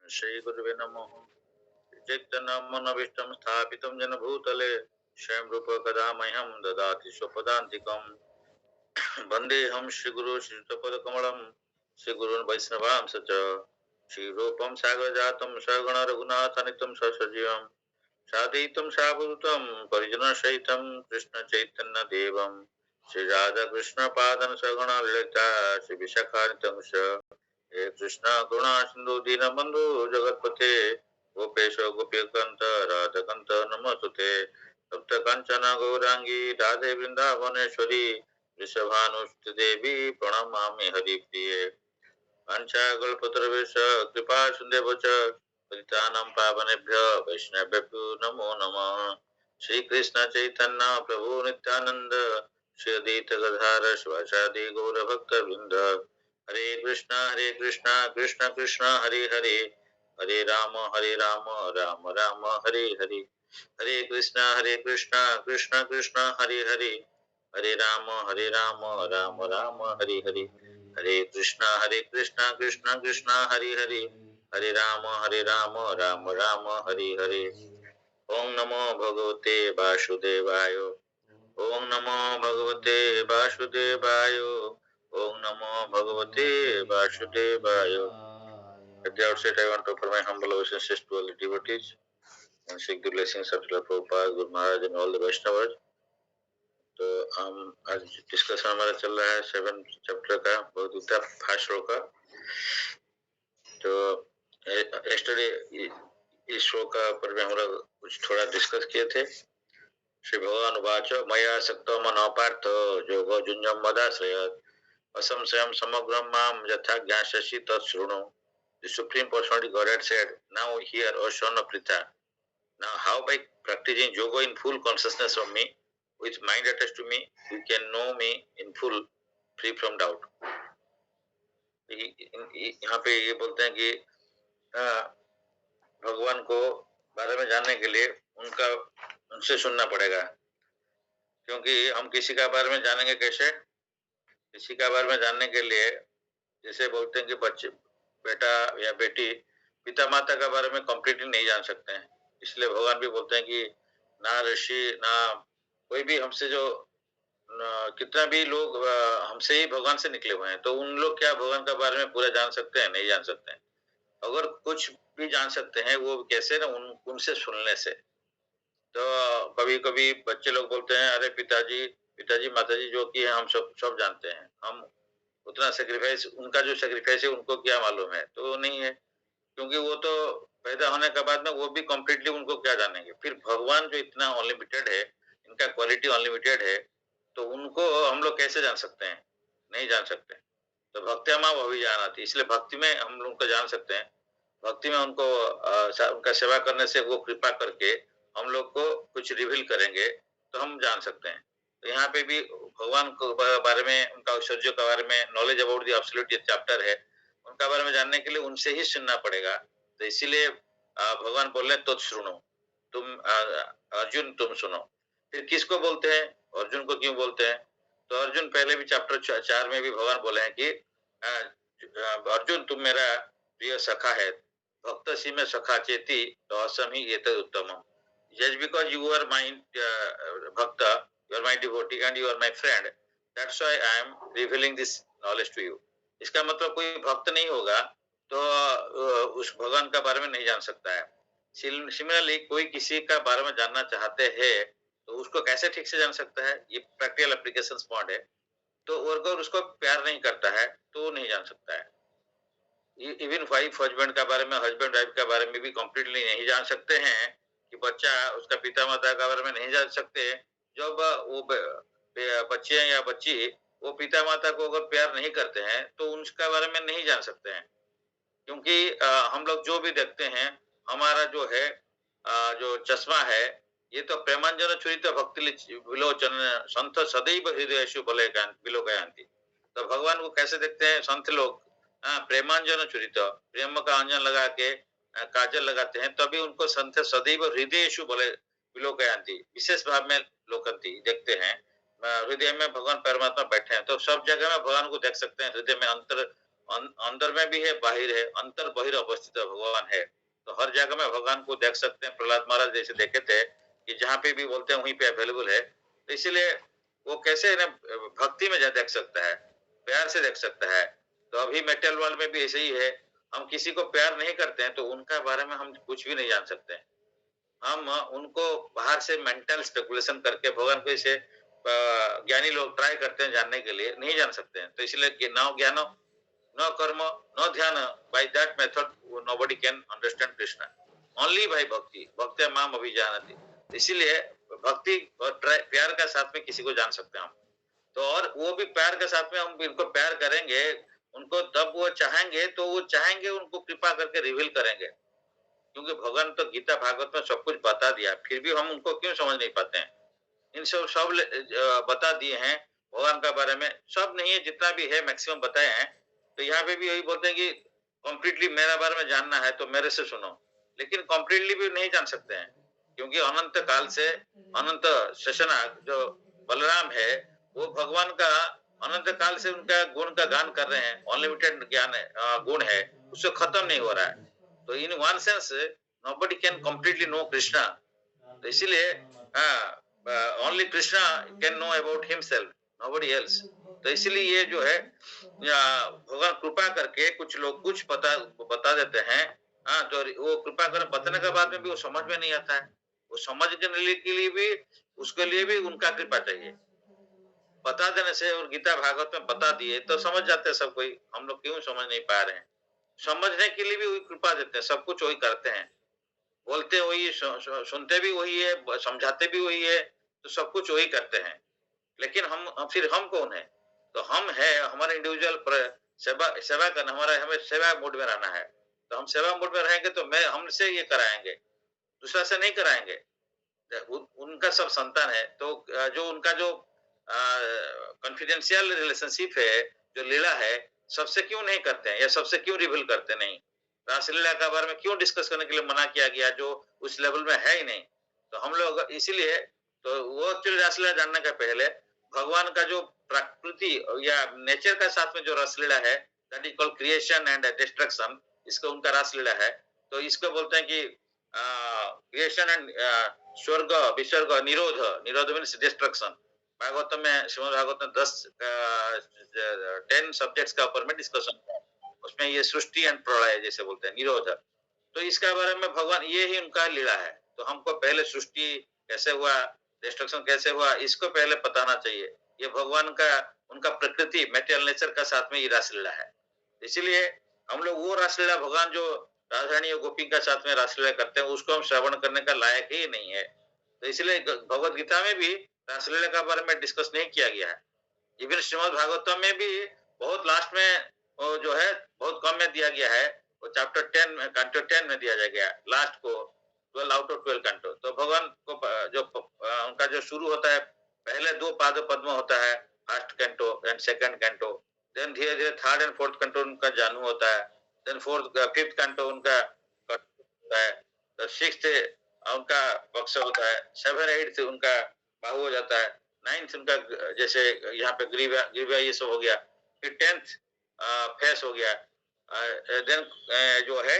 श्री गुरुवे नमः। चैतन्यमनोभीष्टं स्थापितं येन भूतले स्वयं रूप कदा मह्यं ददाति स्वपदान्तिकम्। वन्देऽहं श्रीगुरो श्रीयुतपदकमलं श्रीगुरून् वैष्णवांश्च श्रीरूपं सागरजातं सगण रघुनाथान्वितं ससजीवं साद्वैतं सावधूतं परिजनसहितं कृष्णचैतन्यदेवं श्रीराधाकृष्णपादान् सगण ललिता श्रीविशाखान्वितं च हे कृष्ण करुणा सिंधु दीनबंधु जगतपते गोपेश गोपीकांत राधकांत नमस्तुते सप्त कांचन गौरांगी राधे वृंदावनेश्वरी वृषभानुसुते देवी प्रणमामि हरिप्रिये पंचाकल्पतरुभ्यश्च कृपा सिन्धुभ्यश्च पतितानां पावनेभ्यो वैष्णवेभ्यो नमो नमः। श्री कृष्ण चैतन्य प्रभु नित्यानंद श्री अद्वैत गदाधर शिवासादि गौर भक्त वृंद हरे कृष्णा कृष्ण कृष्ण हरे हरे हरे राम राम राम हरे हरे हरे कृष्णा कृष्ण कृष्ण हरे हरे हरे राम राम राम हरे हरे हरे कृष्णा कृष्ण कृष्ण हरे हरे हरे राम राम राम हरे हरे। ओम नमो भगवते वासुदेवाय ओम नमो भगवते वासुदेवाय ओम नमो भगवते वासुदेवाय। At the outset, I want to offer my humble obeisances to all the devotees and seek the blessings of Srila Prabhupada, Guru Maharaj and all the Vaishnavas. तो हम आज डिस्कशन हमारा चल रहा है 7th चैप्टर का भगवद फर्स्ट श्लोक का। तो यस्टरडे इस श्लोक पर भी हम लोग कुछ थोड़ा डिस्कस किए थे। श्री भगवान वाच मया सक्तो मनो पार्थ योगो जुञ्जम मदाश्रयत् असंशयं समग्रं मां यथा ज्ञास्यसि तत् शृणु। The Supreme Personality Godhead said, now hear, O son of Pritha, now how by practicing yoga in full consciousness of me, with mind attached to me, you can know me in full, free from doubt. यहाँ पे ये बोलते हैं कि भगवान को बारे में जानने के लिए उनसे सुनना पड़ेगा, क्योंकि हम किसी का बारे में जानेंगे कैसे? किसी का बारे में जानने के लिए जैसे बोलते हैं कि बच्चे बेटा या बेटी पिता माता का बारे में कंप्लीटली नहीं जान सकते हैं, इसलिए भगवान भी बोलते हैं कि ना ऋषि ना कोई भी हमसे जो कितना भी लोग हमसे ही भगवान से निकले हुए हैं, तो उन लोग क्या भगवान का बारे में पूरा जान सकते हैं? नहीं जान सकते हैं। अगर कुछ भी जान सकते हैं वो कैसे ना उनसे सुनने से। तो कभी कभी बच्चे लोग बोलते हैं अरे पिताजी माताजी जो कि हम सब जानते हैं, हम उतना सेक्रीफाइस उनका जो सेक्रीफाइस है उनको क्या मालूम है? तो नहीं है, क्योंकि वो तो पैदा होने के बाद में वो भी कंप्लीटली उनको क्या जानेंगे। फिर भगवान जो इतना अनलिमिटेड है, इनका क्वालिटी अनलिमिटेड है, तो उनको हम लोग कैसे जान सकते हैं? नहीं जान सकते। तो भक्त्या मां अभिजानाति, इसलिए भक्ति में हम लोग को जान सकते हैं। भक्ति में उनको उनका सेवा करने से वो कृपा करके हम लोग को कुछ रिवील करेंगे तो हम जान सकते हैं। तो यहाँ पे भी भगवान को बारे में, उनका ऐश्वर्य के बारे में, नॉलेज अबाउट द एब्सोल्यूट ये चैप्टर है, उनका बारे में जानने के लिए उनसे ही सुनना पड़ेगा। तो इसीलिए भगवान बोल रहे तो सुनो, तुम अर्जुन तुम सुनो। फिर किसको बोलते हैं? अर्जुन को क्यों बोलते हैं? तो अर्जुन पहले भी चैप्टर 4 में भी भगवान बोले हैं कि अर्जुन तुम मेरा प्रिय सखा है, भक्त सी में सखा चेती तो असम ही ये उत्तम। Just because you are my bhakta, you are my devotee and you are my friend, that's why I am revealing this knowledge to you. इसका मतलब कोई भक्त नहीं होगा तो उस भगवान का बारे में नहीं जान सकता है। सिमिलरली कोई किसी का बारे में जानना चाहते हैं तो उसको कैसे ठीक से जान सकता है? ये प्रैक्टिकल एप्लीकेशन पॉइंट है। तो अगर उसको प्यार नहीं करता है तो नहीं जान सकता है। इवन वाइफ हस्बैंड का बारे में, हस्बैंड वाइफ के बारे में भी कंप्लीटली नहीं जान सकते हैं कि बच्चा उसका पिता माता के बारे में नहीं जान सकते। जब वो बच्चे या बच्ची वो पिता माता को अगर प्यार नहीं करते हैं तो उसका बारे में नहीं जान सकते हैं, क्योंकि हम लोग जो भी देखते हैं हमारा जो है जो चश्मा है ये तो प्रेमांजन चुरित भक्ति विलोचन संत सदैव हृदयेषु विलोकयन्ति। तो भगवान को कैसे देखते हैं संत लोग? प्रेमांजन चुरित, प्रेम का अंजन लगा के काजल लगाते हैं, तभी उनको संत सदैव हृदयेषु विलोकयन्ति, विशेष भाव में लोकंती देखते हैं। हृदय में भगवान परमात्मा बैठे हैं, तो सब जगह में भगवान को देख सकते हैं। हृदय में अंतर अंदर में भी है, बाहिर है, अंतर बहिर अवस्थित भगवान है। तो हर जगह में भगवान को देख सकते हैं। प्रहलाद महाराज जैसे देखे थे कि जहाँ पे भी बोलते हैं वहीं पे अवेलेबल है। तो इसीलिए वो कैसे ना भक्ति में देख सकता है, प्यार से देख सकता है। तो अभी मेटल वर्ल्ड में भी ऐसे ही है। हम किसी को प्यार नहीं करते हैं तो उनका बारे में हम कुछ भी नहीं जान सकते हैं। हम उनको बाहर से मेंटल स्पेकुलेशन करके भगवान को ऐसे ज्ञानी लोग ट्राई करते हैं जानने के लिए, नहीं जान सकते हैं। तो इसलिए कि नौ ज्ञानो no karma, no dhyana. By that method, nobody can understand Krishna. Only by bhakti. Bhakti माम अभिजानति. इसीलिए भक्ति और प्यार के साथ में किसी को जान सकते हैं हम। तो और वो भी प्यार के साथ में हम इनको प्यार करेंगे, उनको तब वो चाहेंगे तो वो चाहेंगे उनको कृपा करके रिवील करेंगे। क्योंकि भगवान तो गीता भागवत में सब कुछ बता दिया, फिर भी हम उनको क्यों समझ नहीं पाते हैं? इन सब बता दिए हैं भगवान का बारे में, सब नहीं है, जितना भी है मैक्सिमम बताए हैं। तो यहाँ पे भी यही बोलते हैं कि कम्प्लीटली मेरा बारे में जानना है तो मेरे से सुनो, लेकिन कम्प्लीटली भी नहीं जान सकते हैं, क्योंकि अनंत काल से अनंत शेषनाग जो बलराम है वो भगवान का अनंत काल से उनका गुण का गान कर रहे हैं। अनलिमिटेड ज्ञान है, गुण है, उससे खत्म नहीं हो रहा है। तो in one sense nobody can completely know Krishna. तो इसीलिए only Krishna can know about himself, nobody else. तो इसलिए ये जो है भगवान कृपा करके कुछ लोग कुछ बता देते हैं। हाँ, तो वो कृपा कर बताने के बाद में भी वो समझ में नहीं आता है। वो समझने के लिए भी उसके लिए भी उनका कृपा चाहिए। बता देने से और गीता भागवत में बता दिए तो समझ जाते हैं सब कोई। हम लोग क्यों समझ नहीं पा रहे हैं? समझने के लिए भी वही कृपा देते हैं, सब कुछ वही करते हैं। बोलते वही, सुनते भी वही है, समझाते भी वही है, तो सब कुछ वही करते हैं। लेकिन फिर हम कौन है? तो हम है हमारे इंडिविजुअल सेवा सेवा करना, हमारा हमें सेवा मूड में रहना है। तो हम सेवा मूड में रहेंगे तो मैं हमसे ये कराएंगे, दूसरा से नहीं कराएंगे। उनका सब संतान है तो जो उनका जो कॉन्फिडेंशियल रिलेशनशिप है, जो लीला है, सबसे क्यों नहीं करते हैं या सबसे क्यों रिवील करते नहीं? रासलीला के बारे में क्यों डिस्कस करने के लिए मना किया गया जो उस लेवल में है ही नहीं? तो हम लोग इसीलिए तो वो एक्चुअली रासलीला जानने के पहले भगवान का जो प्रकृति या नेचर का साथ में जो रासलीला है, that is called creation and destruction, इसको उनका रासलीला है। तो इसको बोलते हैं कि क्रिएशन एंड स्वर्ग विसर्ग निरोध, निरोध मीन्स डिस्ट्रक्शन। भागवत में, श्रीमद् भागवत में 10 सब्जेक्ट्स का ऊपर में डिस्कशन है। उसमें ये सृष्टि एंड प्रलय जैसे बोलते हैं, निरोध। तो इसके बारे में भगवान ये ही उनका लीला है। तो हमको पहले सृष्टि कैसे हुआ, डिस्ट्रक्शन कैसे हुआ, इसको पहले बताना चाहिए। ये भगवान का उनका प्रकृति मेटेरियल नेचर का साथ में ये रासलीला है। इसीलिए हम लोग वो रासलीला भगवान जो राधारानी और गोपी का साथ में रासलीला करते हैं उसको हम श्रवण करने का लायक ही नहीं है। तो इसलिए भगवत गीता में भी रासलीला के बारे में डिस्कस नहीं किया गया है। इवन श्रीमद् भागवतम में भी बहुत लास्ट में वो जो है बहुत कम में दिया गया है। वो चैप्टर 10 में, कैंटो 10 में दिया गया लास्ट को 12 आउट ऑफ 12 कैंटो। तो भगवान को जो उनका जो शुरू होता है, पहले 2 पाद पद्म होता है, first canto and second canto. Then धीरे धीरे थर्ड एंड फोर्थ कैंटो उनका जानू होता है। देन फिफ्थ कैंटो उनका होता है। तो सिक्स्थ उनका बक्सा होता है। 7 8 उनका बाहु हो जाता है। 9th उनका जैसे यहाँ पे ग्रीवा ये सब हो गया। फिर 10th फेस हो गया। देन जो है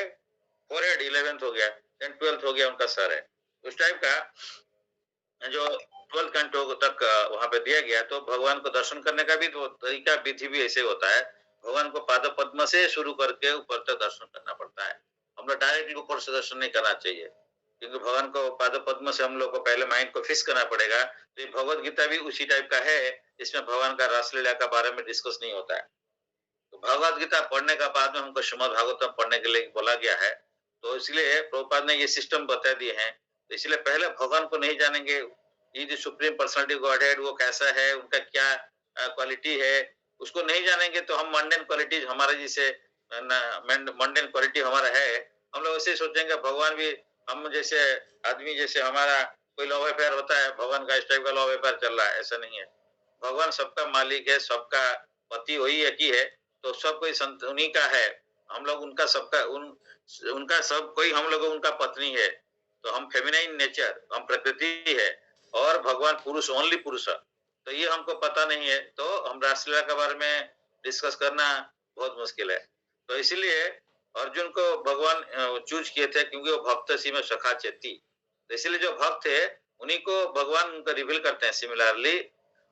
फोरहेड 11th हो गया। देन 12th हो गया उनका सर है। उस टाइप का जो 12 कैंटो तक वहां पे दिया गया। तो भगवान को दर्शन करने का भी तो तरीका, विधि भी ऐसे होता है। भगवान को पाद पद्म से शुरू करके ऊपर तक दर्शन करना पड़ता है। हम लोग डायरेक्टली ऊपर से दर्शन नहीं करना चाहिए, क्योंकि भगवान को पाद पद्म से हम लोग को पहले माइंड को फिक्स करना पड़ेगा। तो ये भगवत गीता भी उसी टाइप का है, इसमें भगवान का रासलीला का बारे में डिस्कस नहीं होता है। तो भगवत गीता पढ़ने का बाद में हमको श्रीमद् भागवतम पढ़ने के लिए बोला गया है। तो इसलिए प्रभुपाद ने ये सिस्टम बता दिए हैं। तो इसलिए पहले भगवान को नहीं जानेंगे, ये जो सुप्रीम पर्सनालिटी गॉडहेड वो कैसा है, उनका क्या क्वालिटी है, उसको नहीं जानेंगे तो हम मंडेन क्वालिटीज हमारे जैसे मंडेन क्वालिटी हमारा है, हम लोग ऐसे सोचेंगे भगवान भी हम जैसे आदमी, जैसे हमारा कोई लव अफेयर होता है, भगवान का इस टाइप का लव अफेयर चल रहा है, ऐसा नहीं है। भगवान सबका मालिक है, सबका पति वही एक ही है। तो सब कोई संत उन्हीं का है। हम लोग उनका सबका उनका सब कोई हम लोग उनका पत्नी है। तो हम फेमिनाइन नेचर, हम प्रकृति है, और भगवान पुरुष, ओनली पुरुष है। तो ये हमको पता नहीं है। तो हम रासलीला के बारे में डिस्कस करना बहुत मुश्किल है। तो इसीलिए अर्जुन को भगवान चूज़ किए थे क्योंकि वो भक्त सीमे सखा चेती। तो इसीलिए जो भक्त है, उन्हीं को भगवान उनको रिवील करते हैं। सिमिलरली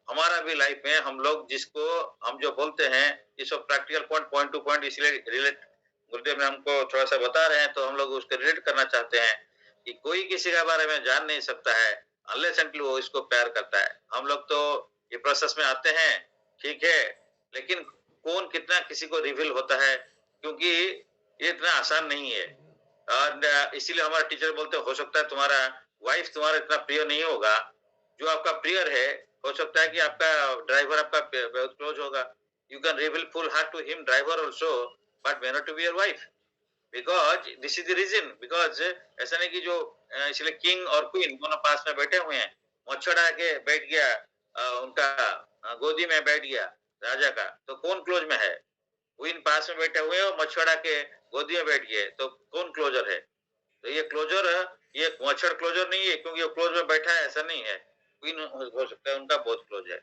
हमारा भी लाइफ में हम लोग जिसको हम जो बोलते हैं, ये सब प्रैक्टिकल पॉइंट टू पॉइंट इसलिए रिलेट गुरुदेव ने हमको थोड़ा-सा बता रहे हैं, तो हम लोग उसको रिलेट करना चाहते हैं कि कोई किसी के बारे में जान नहीं सकता है, अनलेस अनटिल वो इसको प्यार करता है। हम लोग तो ये प्रोसेस में आते हैं, ठीक है, लेकिन कौन कितना किसी को रिवील होता है, क्योंकि ये इतना आसान नहीं है। और इसीलिए हमारे टीचर बोलते हैं, हो सकता है तुम्हारा वाइफ तुम्हारा इतना प्रिय नहीं होगा, जो आपका प्रियर है, हो सकता है कि आपका ड्राइवर आपका बहुत क्लोज होगा। You can reveal full heart to him driver also, but may not to be your wife, because this is the reason, because ऐसा नहीं कि जो इसलिए किंग और क्वीन दोनों पास में बैठे हुए हैं, मच्छर आके बैठ गया उनका गोदी में बैठ गया राजा का, तो कौन क्लोज में है? क्वीन पास में बैठे हुए हैं और मच्छर आके गोदी में बैठ गए, तो कौन क्लोजर है? तो ये क्लोजर ये मच्छर क्लोजर नहीं है, क्योंकि वो क्लोज में बैठा है ऐसा नहीं है। क्वीन हो सकता है उनका बहुत क्लोज है,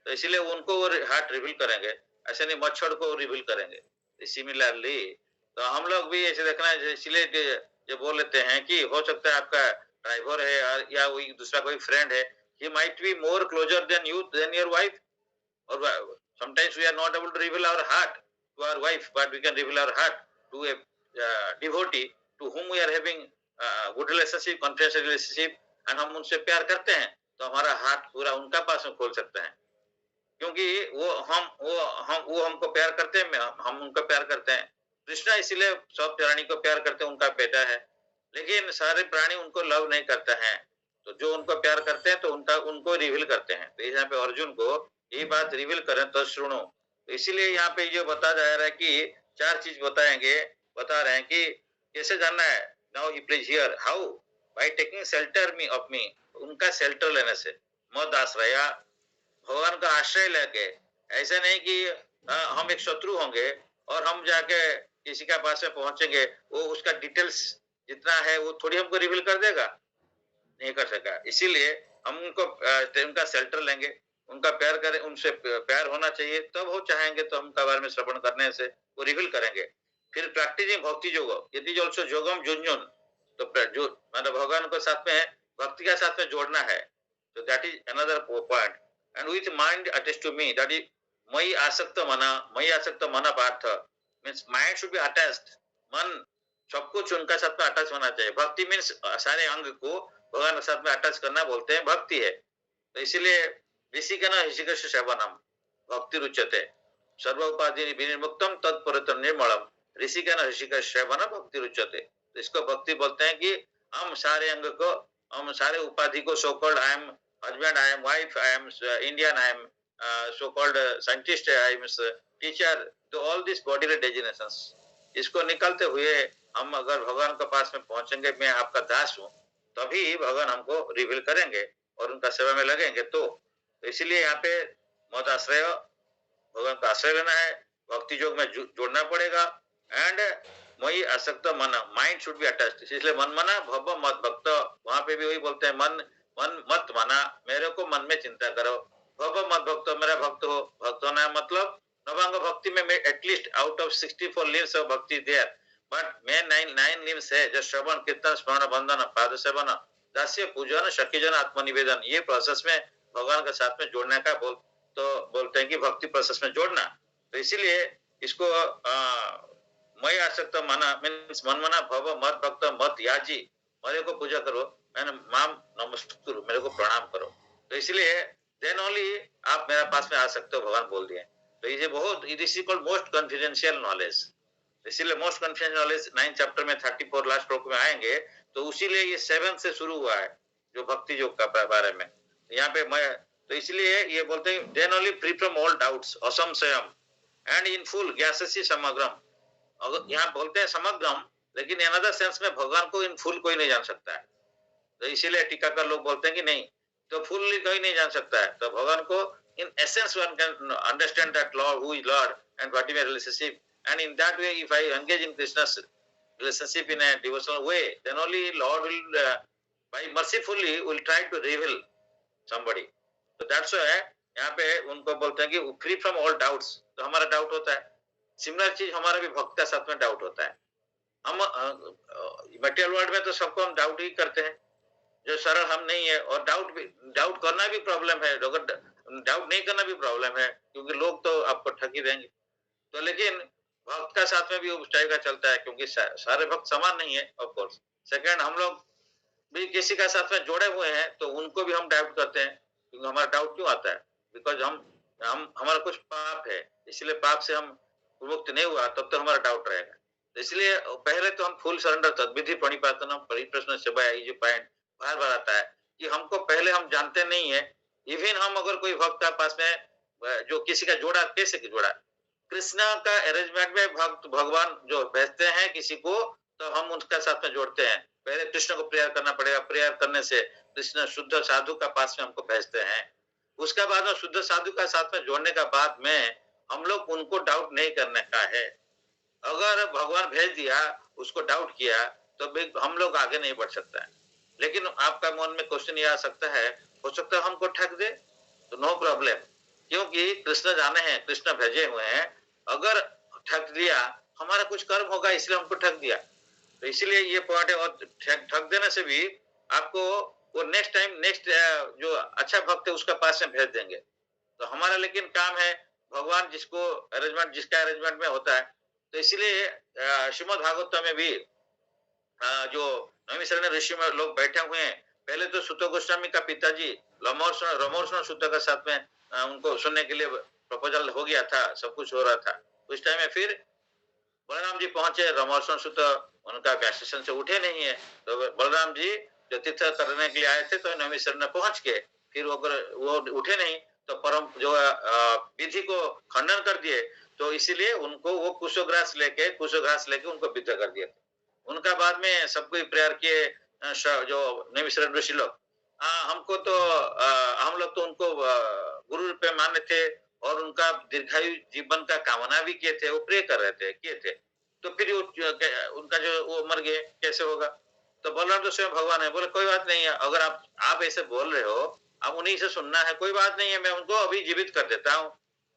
तो इसीलिए उनको वो हार्ट रिवील करेंगे, ऐसे नहीं मच्छर को रिवील करेंगे। सिमिलरली तो हम लोग भी ऐसे देखना है, इसलिए जो बोल लेते हैं कि हो सकता है आपका ड्राइवर है या कोई दूसरा कोई फ्रेंड है, he might be more closer than you than your wife, or sometimes we are not able to reveal our heart to our wife, but we can reveal our heart to a devotee to whom we are having good relationship, confidential relationship, and हम उनसे प्यार करते हैं, तो हमारा हाथ पूरा उनका पास में खोल सकते हैं, क्योंकि वो हमको प्यार करते हैं, हम उनको प्यार करते हैं। कृष्णा इसीलिए सब प्राणी को प्यार करते हैं, उनका बेटा है, लेकिन सारे प्राणी उनको लव नहीं करते हैं, तो जो उनको प्यार करते हैं तो उनको रिवील करते हैं। तो यहाँ पे अर्जुन को ये बात रिवील करें तो सुनो, तो इसीलिए यहाँ पे जो बताया जा रहा है कि 4 चीज बता रहे हैं कि कैसे जानना है। Now he please here how, by taking shelter me of me, उनका शेल्टर लेने से, मद आश्रया, भगवान का आश्रय लेके, ऐसे नहीं कि हम एक शत्रु होंगे और हम जाके किसी के पास में पहुंचेंगे, वो उसका डिटेल्स जितना है वो थोड़ी हमको रिवील कर देगा, नहीं कर सका। इसीलिए हम उनका शेल्टर लेंगे, उनका प्यार करें, उनसे प्यार होना चाहिए, तब वो चाहेंगे तो उनका बारे में श्रवण करने से वो रिवील करेंगे। फिर प्रैक्टिसिंग भक्ति योग, इट इज आल्सो योगम जुंजुन, तो जो मतलब भगवान को साथ में भक्ति के साथ में जोड़ना है, तो that is another point. And with mind attach to me, that is मई आसक्त मना Partha, means mind should be attached, मन सब कुछ उनका साथ में अटैच होना चाहिए। भक्ति मीन्स सारे अंग को भगवान के साथ में अटैच करना बोलते हैं, भक्ति है। तो इसीलिए ऋषिकेन ऋषिकेश सेवनम भक्ति रुच्यते, सर्व उपाधि विनिर्मुक्तम तत्परित निर्मलम, ऋषिकेन ऋषिकेश सेवन भक्ति रुच्यते। तो इसको भक्ति बोलते हैं कि हम सारे अंग को, हम सारे उपाधि को, so called I am husband, I am wife, I am Indian, I am so called scientist, I am teacher, तो ऑल दिस बॉडीली डेजिग्नेशंस, इसको निकलते हुए हम अगर भगवान के पास में पहुंचेंगे, मैं आपका दास हूँ, तभी भगवान हमको रिवील करेंगे और उनका सेवा में लगेंगे। तो इसलिए यहाँ पे मत आश्रय, भगवान का आश्रय लेना है, भक्ति योग में जोड़ना पड़ेगा। एंड मई आसक्त मन, माइंड शुड बी अटैच्ड, इसलिए मन मना भव मत भक्त, वहां पे भी वही बोलते हैं, मन मत माना, मेरे को मन में चिंता करो, भव मत भक्त, मेरा भक्त हो। भक्त होना है मतलब नवांग भक्ति में at least out of 64 limbs of भक्ति देयर, बट मैं 9 लिम्स है, जो श्रवण कीर्तन स्मरण बंधन पाद सेवन दास्य पूजन शकीजन आत्मनिवेदन, ये प्रोसेस में भगवान के साथ में जोड़ने का बोलते हैं कि भक्ति प्रोसेस में जोड़ना। तो इसीलिए इसको मई आसक्त मना मीन्स मन मना भव मत भक्त मत याजी, मेरे को पूजा करो, मैंने माम नमस्कुरु, मेरे को प्रणाम करो। तो इसलिए देन ओनली आप मेरे पास में आ सकते हो, भगवान बोल दिए। तो ये बहुत, it is called most confidential knowledge. इसीलिए मोस्ट कॉन्फिडेंशियल नॉलेज 9 चैप्टर में 34 लास्ट श्लोक में आएंगे, तो उसीलिए ये 7 से शुरू हुआ है जो भक्ति योग का बारे में। यहाँ पे मैं तो इसलिए ये बोलते हैं then only free from all doubts असंशयम एंड इन फुल ज्ञाससी समग्रम। यहाँ बोलते हैं समग्रम, लेकिन अनदर सेंस में भगवान को इन फुल कोई नहीं जान सकता है। तो इसीलिए टीकाकार लोग बोलते हैं कि नहीं, तो फुल्ली कोई नहीं जान सकता है, तो भगवान को in essence one can understand that lord who is lord and what is my relationship, and in that way if I engage in Krishna's relationship in a devotional way, then only Lord will by mercifully will try to reveal somebody. So that's why यहाँ पे उनको बोलते हैं कि free from all doubts, तो हमारा doubt होता है, सिमिलर चीज हमारा भी भक्त का साथ में डाउट होता है। हम मटेरियल वर्ल्ड में तो सबको हम डाउट ही करते हैं, जो सरल हम नहीं है, और डाउट करना भी प्रॉब्लम है, अगर डाउट नहीं करना भी प्रॉब्लम है, क्योंकि लोग तो आपको ठग ही देंगे। तो लेकिन भक्त का साथ में भी उस टाइप का चलता है, क्योंकि सारे भक्त समान नहीं है ऑफ कोर्स। सेकंड, हम लोग भी किसी का साथ में जोड़े हुए हैं तो उनको भी हम डाउट करते हैं, क्योंकि हमारा डाउट क्यों आता है? बिकॉज हम हमारा कुछ पाप है, इसलिए पाप से हम मुक्त नहीं हुआ, तब तो हमारा डाउट रहेगा। तो इसलिए पहले तो हम फुल सरेंडर तद्विधि प्रणिपातनम परिप्रश्न सेवा, ये जो पॉइंट बार बार आता है कि हमको पहले हम जानते नहीं है। इवन हम अगर कोई भक्त का पास में जो किसी का जोड़ा, कैसे जोड़ा, कृष्णा का अरेंजमेंट में भक्त भगवान जो भेजते हैं किसी को, तो हम उनका साथ में जोड़ते हैं। पहले कृष्ण को प्रेयर करना पड़ेगा, प्रेयर करने से कृष्ण शुद्ध साधु का पास में हमको भेजते हैं। उसके बाद में शुद्ध साधु का साथ में जोड़ने का बाद में हम लोग उनको डाउट नहीं करने का है। अगर भगवान भेज दिया, उसको डाउट किया, तो हम लोग आगे नहीं बढ़ सकता है। लेकिन आपका मन में क्वेश्चन ये आ सकता है, हो सकता है हमको ठग दे, तो नो प्रॉब्लम, क्योंकि कृष्ण जाने हैं, कृष्ण भेजे हुए हैं। अगर ठग दिया, हमारा कुछ कर्म होगा इसलिए हमको ठग दिया, तो इसलिए ये पॉइंट है। और ठग देने से भी आपको वो नेक्स्ट टाइम नेक्स्ट जो अच्छा भक्त है उसका पास में भेज देंगे। तो हमारा लेकिन काम है, भगवान जिसको अरेंजमेंट, जिसका अरेंजमेंट में होता है। तो इसलिए श्रीमद् भागवत में भी जो नैमिषारण्य ऋषि में लोग बैठे हुए हैं, पहले तो सुत गोस्वामी का पिताजी रमोर्षण सुत का साथ में उनको सुनने के लिए प्रपोजल हो गया था, सब कुछ हो रहा था। उस टाइम में फिर बलराम जी पहुंचे, रमोर्षण सुत उनका स्टेशन से उठे नहीं है, तो बलराम जी जो तीर्थ करने के लिए आए थे, तो नैमिषारण्य पहुंच के फिर वो उठे नहीं, तो परम जो विधि को खंडन कर दिए। तो इसीलिए उनको वो कुशोग्रास लेके उनको विद्ध कर दिया। उनका बाद में सबको प्रेयर किए जो नैमिषारण्य ऋषि लोग। हमको तो हम लोग तो उनको गुरु रूप में माने थे, और उनका दीर्घायु जीवन का कामना भी किए थे, वो प्रे कर रहे थे, किए थे। तो फिर उनका जो वो मर गए, कैसे होगा? तो बलराम तो स्वयं भगवान है, बोले कोई बात नहीं है, अगर आप ऐसे बोल रहे हो, अब उन्हीं से सुनना है, कोई बात नहीं है, मैं उनको अभी जीवित कर देता हूँ।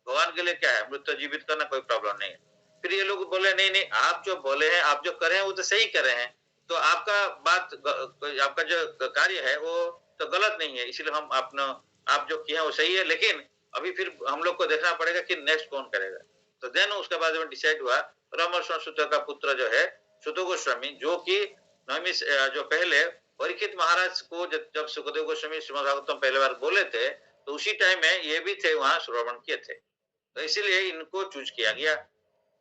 भगवान के लिए क्या है, मृत्यु जीवित करना कोई प्रॉब्लम नहीं है। फिर ये लोग बोले नहीं नहीं, आप जो बोले हैं, आप जो करे हैं वो तो सही करे हैं, तो आपका बात आपका जो कार्य है वो तो गलत नहीं है, इसलिए हम अपना आप जो किए हैं वो सही है, लेकिन अभी फिर हम लोग को देखना पड़ेगा कि नेक्स्ट कौन करेगा। तो देन उसके बाद में डिसाइड हुआ, रमर्षण सुत का पुत्र जो है सुत गोस्वामी, जो कि जो पहले परीक्षित महाराज को जब सुखदेव गोस्वामी श्रीमद् भागवतम पहले बार बोले थे, तो उसी टाइम में ये भी थे, वहां श्रवण किए थे, तो इसीलिए इनको चूज किया गया।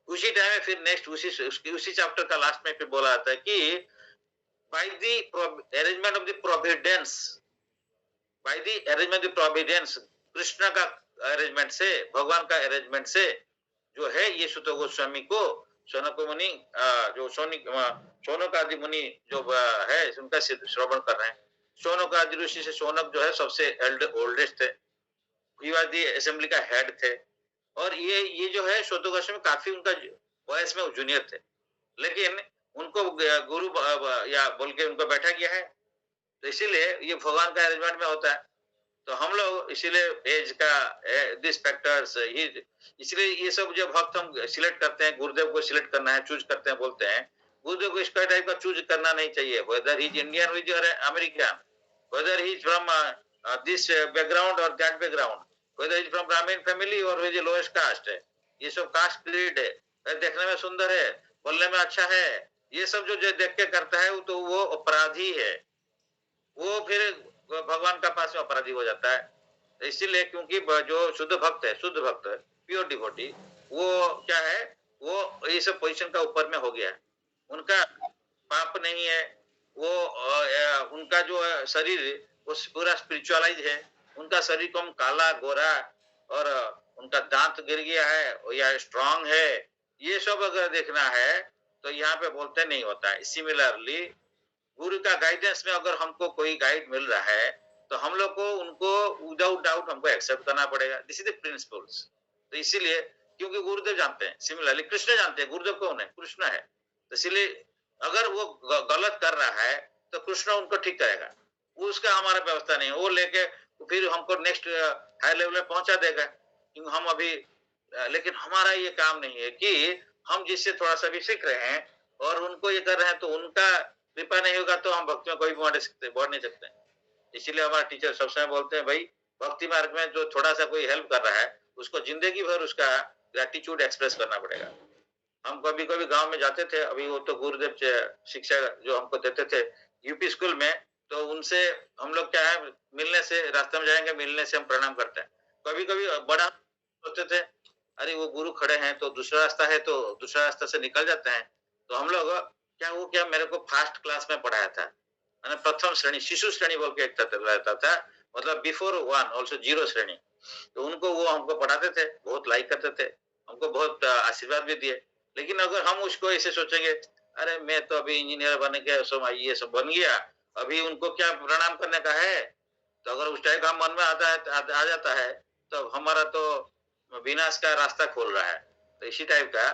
उसी टाइम में फिर नेक्स्ट उसी चैप्टर का लास्ट में फिर बोला जाता है कि by the arrangement of the Providence, by the arrangement of Providence, Krishna का अरेंजमेंट से, भगवान का अरेंजमेंट से जो है, ये सुत गोस्वामी को शौनक मुनि जो शौनक आदि मुनि जो है उनका श्रवण कर रहे हैं। शौनक आदि ऋषि से शौनक जो है सबसे ओल्डेस्ट थे, असेंबली का हेड थे, और ये जो है सुत गोस्वामी काफी उनका वयस में जूनियर थे, लेकिन उनको गुरु या बोल के उनको बैठा गया है। तो इसीलिए ये भगवान का अरेंजमेंट में होता है। तो हम लोग इसीलिए एज का दिस फैक्टर्स, इसलिए ये सब जो भक्त हम सिलेक्ट करते हैं, गुरुदेव को सिलेक्ट करना है, चूज करते हैं, बोलते हैं गुरुदेव को इस टाइप का चूज करना नहीं चाहिए, whether he is Indian or American, whether he is from this background or that background, whether is from Brahmin family or वे लोएस्ट कास्ट है, ये सब कास्ट क्रीड है, देखने में सुंदर है, बोलने में अच्छा है, ये सब जो देख के करता है तो वो अपराधी है, वो फिर भगवान का पास में अपराधी हो जाता है। इसीलिए क्योंकि जो शुद्ध भक्त है, शुद्ध भक्त है, प्योर डिवोटी, वो क्या है, वो ये सब पोजीशन का ऊपर में हो गया है, उनका पाप नहीं है, वो उनका जो शरीर वो पूरा स्पिरिचुअलाइज है, उनका शरीर कम काला गोरा, और उनका दांत गिर गया है या स्ट्रांग है, ये सब अगर देखना है तो यहाँ पे बोलते नहीं होता है। सिमिलरली गुरु का गाइडेंस में अगर हमको कोई गाइड मिल रहा है, तो हम लोग को उनको विदाउट डाउट हमको एक्सेप्ट करना पड़ेगा। This is the principles. तो इसीलिए क्योंकि गुरुदेव जानते हैं, सिमिलरली कृष्ण जानते हैं गुरुदेव कौन है, कृष्ण है, तो इसलिए अगर वो गलत कर रहा है तो कृष्ण उनको ठीक करेगा, उसका हमारा व्यवस्था नहीं है, वो लेके फिर हमको नेक्स्ट हाई लेवल में पहुंचा देगा, क्योंकि हम अभी लेकिन हमारा ये काम नहीं है कि हम जिससे थोड़ा-सा भी सीख रहे हैं और उनको ये कर रहे हैं, तो उनका कृपा नहीं होगा तो हम भक्ति में कोई भी बढ़ नहीं सकते। इसीलिए हमारे टीचर सब समय बोलते हैं, भाई भक्ति मार्ग में जो थोड़ा-सा कोई हेल्प कर रहा है, उसको ज़िंदगी भर उसका ग्रैटिट्यूड एक्सप्रेस करना पड़ेगा। हम कभी-कभी गाँव में जाते थे, अभी वो तो गुरुदेव शिक्षा जो हमको देते थे यूपी स्कूल में, तो उनसे हम लोग क्या है, मिलने से रास्ते में जाएँगे, मिलने से हम प्रणाम करते हैं। कभी-कभी बड़ा सोचते थे, अरे वो गुरु खड़े हैं, तो दूसरा रास्ता है, तो दूसरा रास्ता से निकल जाते हैं। तो हम लोग क्या मेरे को फर्स्ट क्लास में पढ़ाया था। मैंने प्रथम श्रेणी, शिशु श्रेणी बोल के एक रहता था, मतलब बिफोर 1 आल्सो 0 श्रेणी। तो उनको वो हमको पढ़ाते थे, बहुत लाइक करते थे, हमको बहुत आशीर्वाद भी दिए। लेकिन अगर हम उसको ऐसे सोचेंगे, अरे मैं तो अभी इंजीनियर बन के सो ये सब बन गया, अभी उनको क्या प्रणाम करने का है? तो अगर उस टाइप का मन में आता है आ जाता है, तो हमारा तो विनाश का रास्ता खोल रहा है। तो इसी टाइप का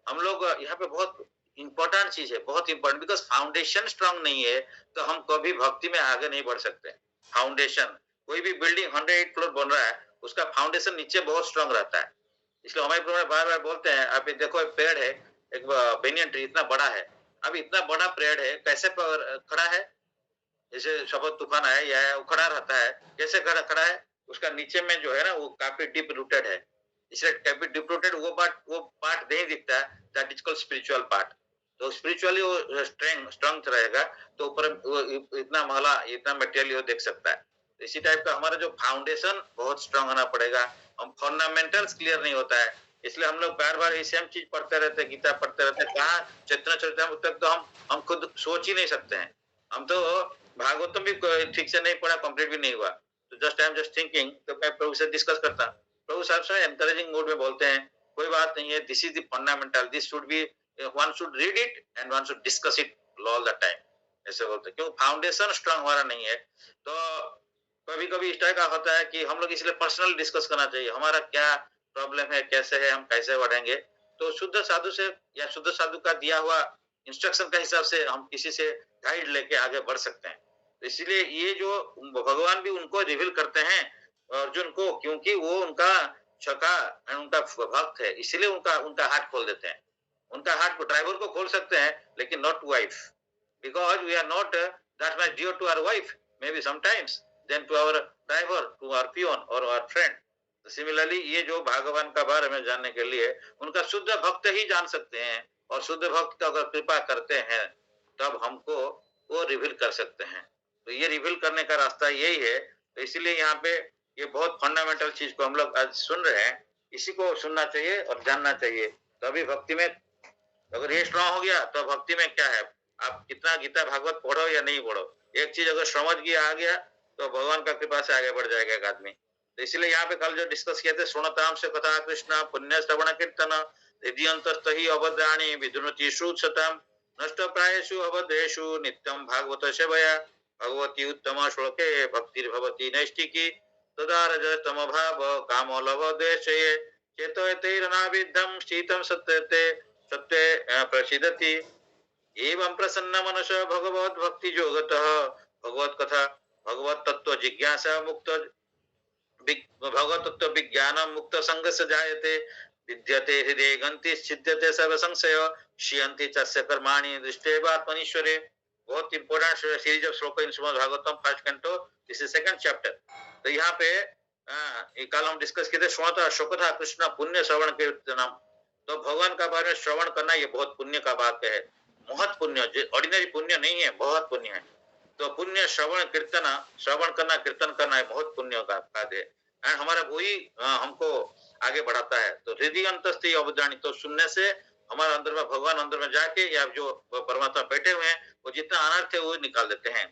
हम लोग यहाँ पे बहुत इम्पोर्टेंट चीज़ है, बहुत इम्पोर्टेंट, बिकॉज़ फाउंडेशन स्ट्रांग नहीं है, तो हम कभी भक्ति में आगे नहीं बढ़ सकते। फाउंडेशन, कोई भी बिल्डिंग 108 फ्लोर बन रहा है, उसका फाउंडेशन नीचे बहुत स्ट्रांग रहता है। इसलिए हमारे प्रभु बार-बार बोलते हैं, आप ये देखो एक पेड़ है, एक बेनियन ट्री इतना बड़ा है। अब इतना बड़ा पेड़ है, कैसे खड़ा है? जैसे सपोज़ तूफ़ान आया या है, वो खड़ा रहता है। कैसे खड़ा खड़ा है? उसका नीचे में जो है ना, वो काफ़ी डीप रूटेड है। इसलिए काफ़ी डीप रूटेड वो पार्ट नहीं दिखता है, that is called spiritual part. तो स्पिरिचुअली वो स्ट्रेंथ रहेगा, तो ऊपर वो इतना महला, इतना मटेरियल वो देख सकता है। इसी टाइप का हमारा जो फाउंडेशन बहुत स्ट्रांग होना पड़ेगा। हम फंडामेंटल्स क्लियर नहीं होता है। इसलिए हम लोग बार-बार ये सेम चीज़ पढ़ते रहते हैं, गीता पढ़ते रहते हैं। कहाँ चैतन्य चरितामृत तक तो हम खुद सोच ही नहीं सकते हैं। हम तो भागवतम भी ठीक से नहीं पढ़ा, कंप्लीट भी नहीं हुआ। तो just I am just thinking, तो मैं प्रभु से डिस्कस करता। प्रभु साहब से एनकरेजिंग मूड में बोलते हैं, कोई बात नहीं है, this is the fundamental, this should be, one should read it and one should discuss it all the time. ऐसे बोलते हैं, क्यों फाउंडेशन स्ट्रांग हमारा नहीं है। तो कभी-कभी इस टाइप का होता है कि हम लोग इसलिए पर्सनल डिस्कस करना चाहिए, हमारा क्या प्रॉब्लम है, कैसे है, हम कैसे बढ़ेंगे। तो शुद्ध साधु से या शुद्ध साधु का दिया हुआ इंस्ट्रक्शन के हिसाब से हम किसी से गाइड लेके आगे बढ़ सकते हैं। तो इसीलिए ये जो भगवान भी उनको रिवील करते हैं अर्जुन को, क्योंकि वो उनका सखा एंड उनका भक्त है, इसलिए उनका उनका हार्ट खोल देते हैं। उनका हार्ट को ड्राइवर को खोल सकते हैं, लेकिन not wife, because we are not that much dear to our wife, may be sometimes than to our driver, to our peon और आवर फ्रेंड। सिमिलरली ये जो भगवान का बारे में जानने के लिए उनका शुद्ध भक्त ही जान सकते हैं, और शुद्ध भक्त अगर कृपा करते हैं तब हमको वो रिवील कर सकते हैं। तो ये रिवील करने का रास्ता यही है। तो इसीलिए यहाँ पे ये बहुत फंडामेंटल चीज को हम लोग आज सुन रहे हैं, इसी को सुनना चाहिए और जानना चाहिए। तभी भक्ति में अगर ये स्ट्रांग हो गया तो भक्ति में क्या है, आप कितना गीता भागवत पढ़ो या नहीं पढ़ो, एक चीज अगर समझ गया आ गया तो भगवान का कृपा से आगे बढ़ जाएगा एक आदमी। तो इसलिए यहाँ पे कल जो डिस्कस किए थे, सुनताम से कथा कृष्ण पुण्य श्रवण कीर्तन हृदयंतस्थ ही अभद्राणि विदुनति श्रुतसताम नष्ट प्रायेषु अभद्रेषु नित्यं भागवत सेवया भगवती उत्तम श्लोके भक्तिर्भवति नैष्टिकी तदा रजतम भाव कामो लभ द्वेषये चेतोयतैरनाविद्धं शीतं सत्यते सत्ये प्रसीदति एवं प्रसन्न मनस भगवत भक्ति जोगतः भगवत कथा भगवत तत्व जिज्ञासा मुक्त भगवत तत्व विज्ञान मुक्त संग से जायते विद्यते हृदय गंति सिद्ध्यते सर्व संशय शियंति चस्य कर्माणि दृष्टे आत्मनीश्वरे। बहुत important series of shloka in Shrimad Bhagavatam first canto, this is second chapter. तो यहाँ पे कल हम डिस्कस किए थे श्रोता शोकथा कृष्ण पुण्य श्रवण कीर्तनम। तो भगवान का बारे में श्रवण करना ये बहुत पुण्य का बात है, बहुत पुण्य, ऑर्डिनरी पुण्य नहीं है, बहुत पुण्य है। तो पुण्य श्रवण कीर्तन, श्रवण करना कीर्तन करना है, बहुत पुण्य का कार्य है। एंड हमारा वही हमको आगे बढ़ाता है। तो हृदय अंतस्थ अवधानी, तो सुनने से हमारे अंदर में भगवान अंदर में जाके या जो परमात्मा बैठे हुए हैं वो जितना अनर्थ है वो निकाल देते हैं।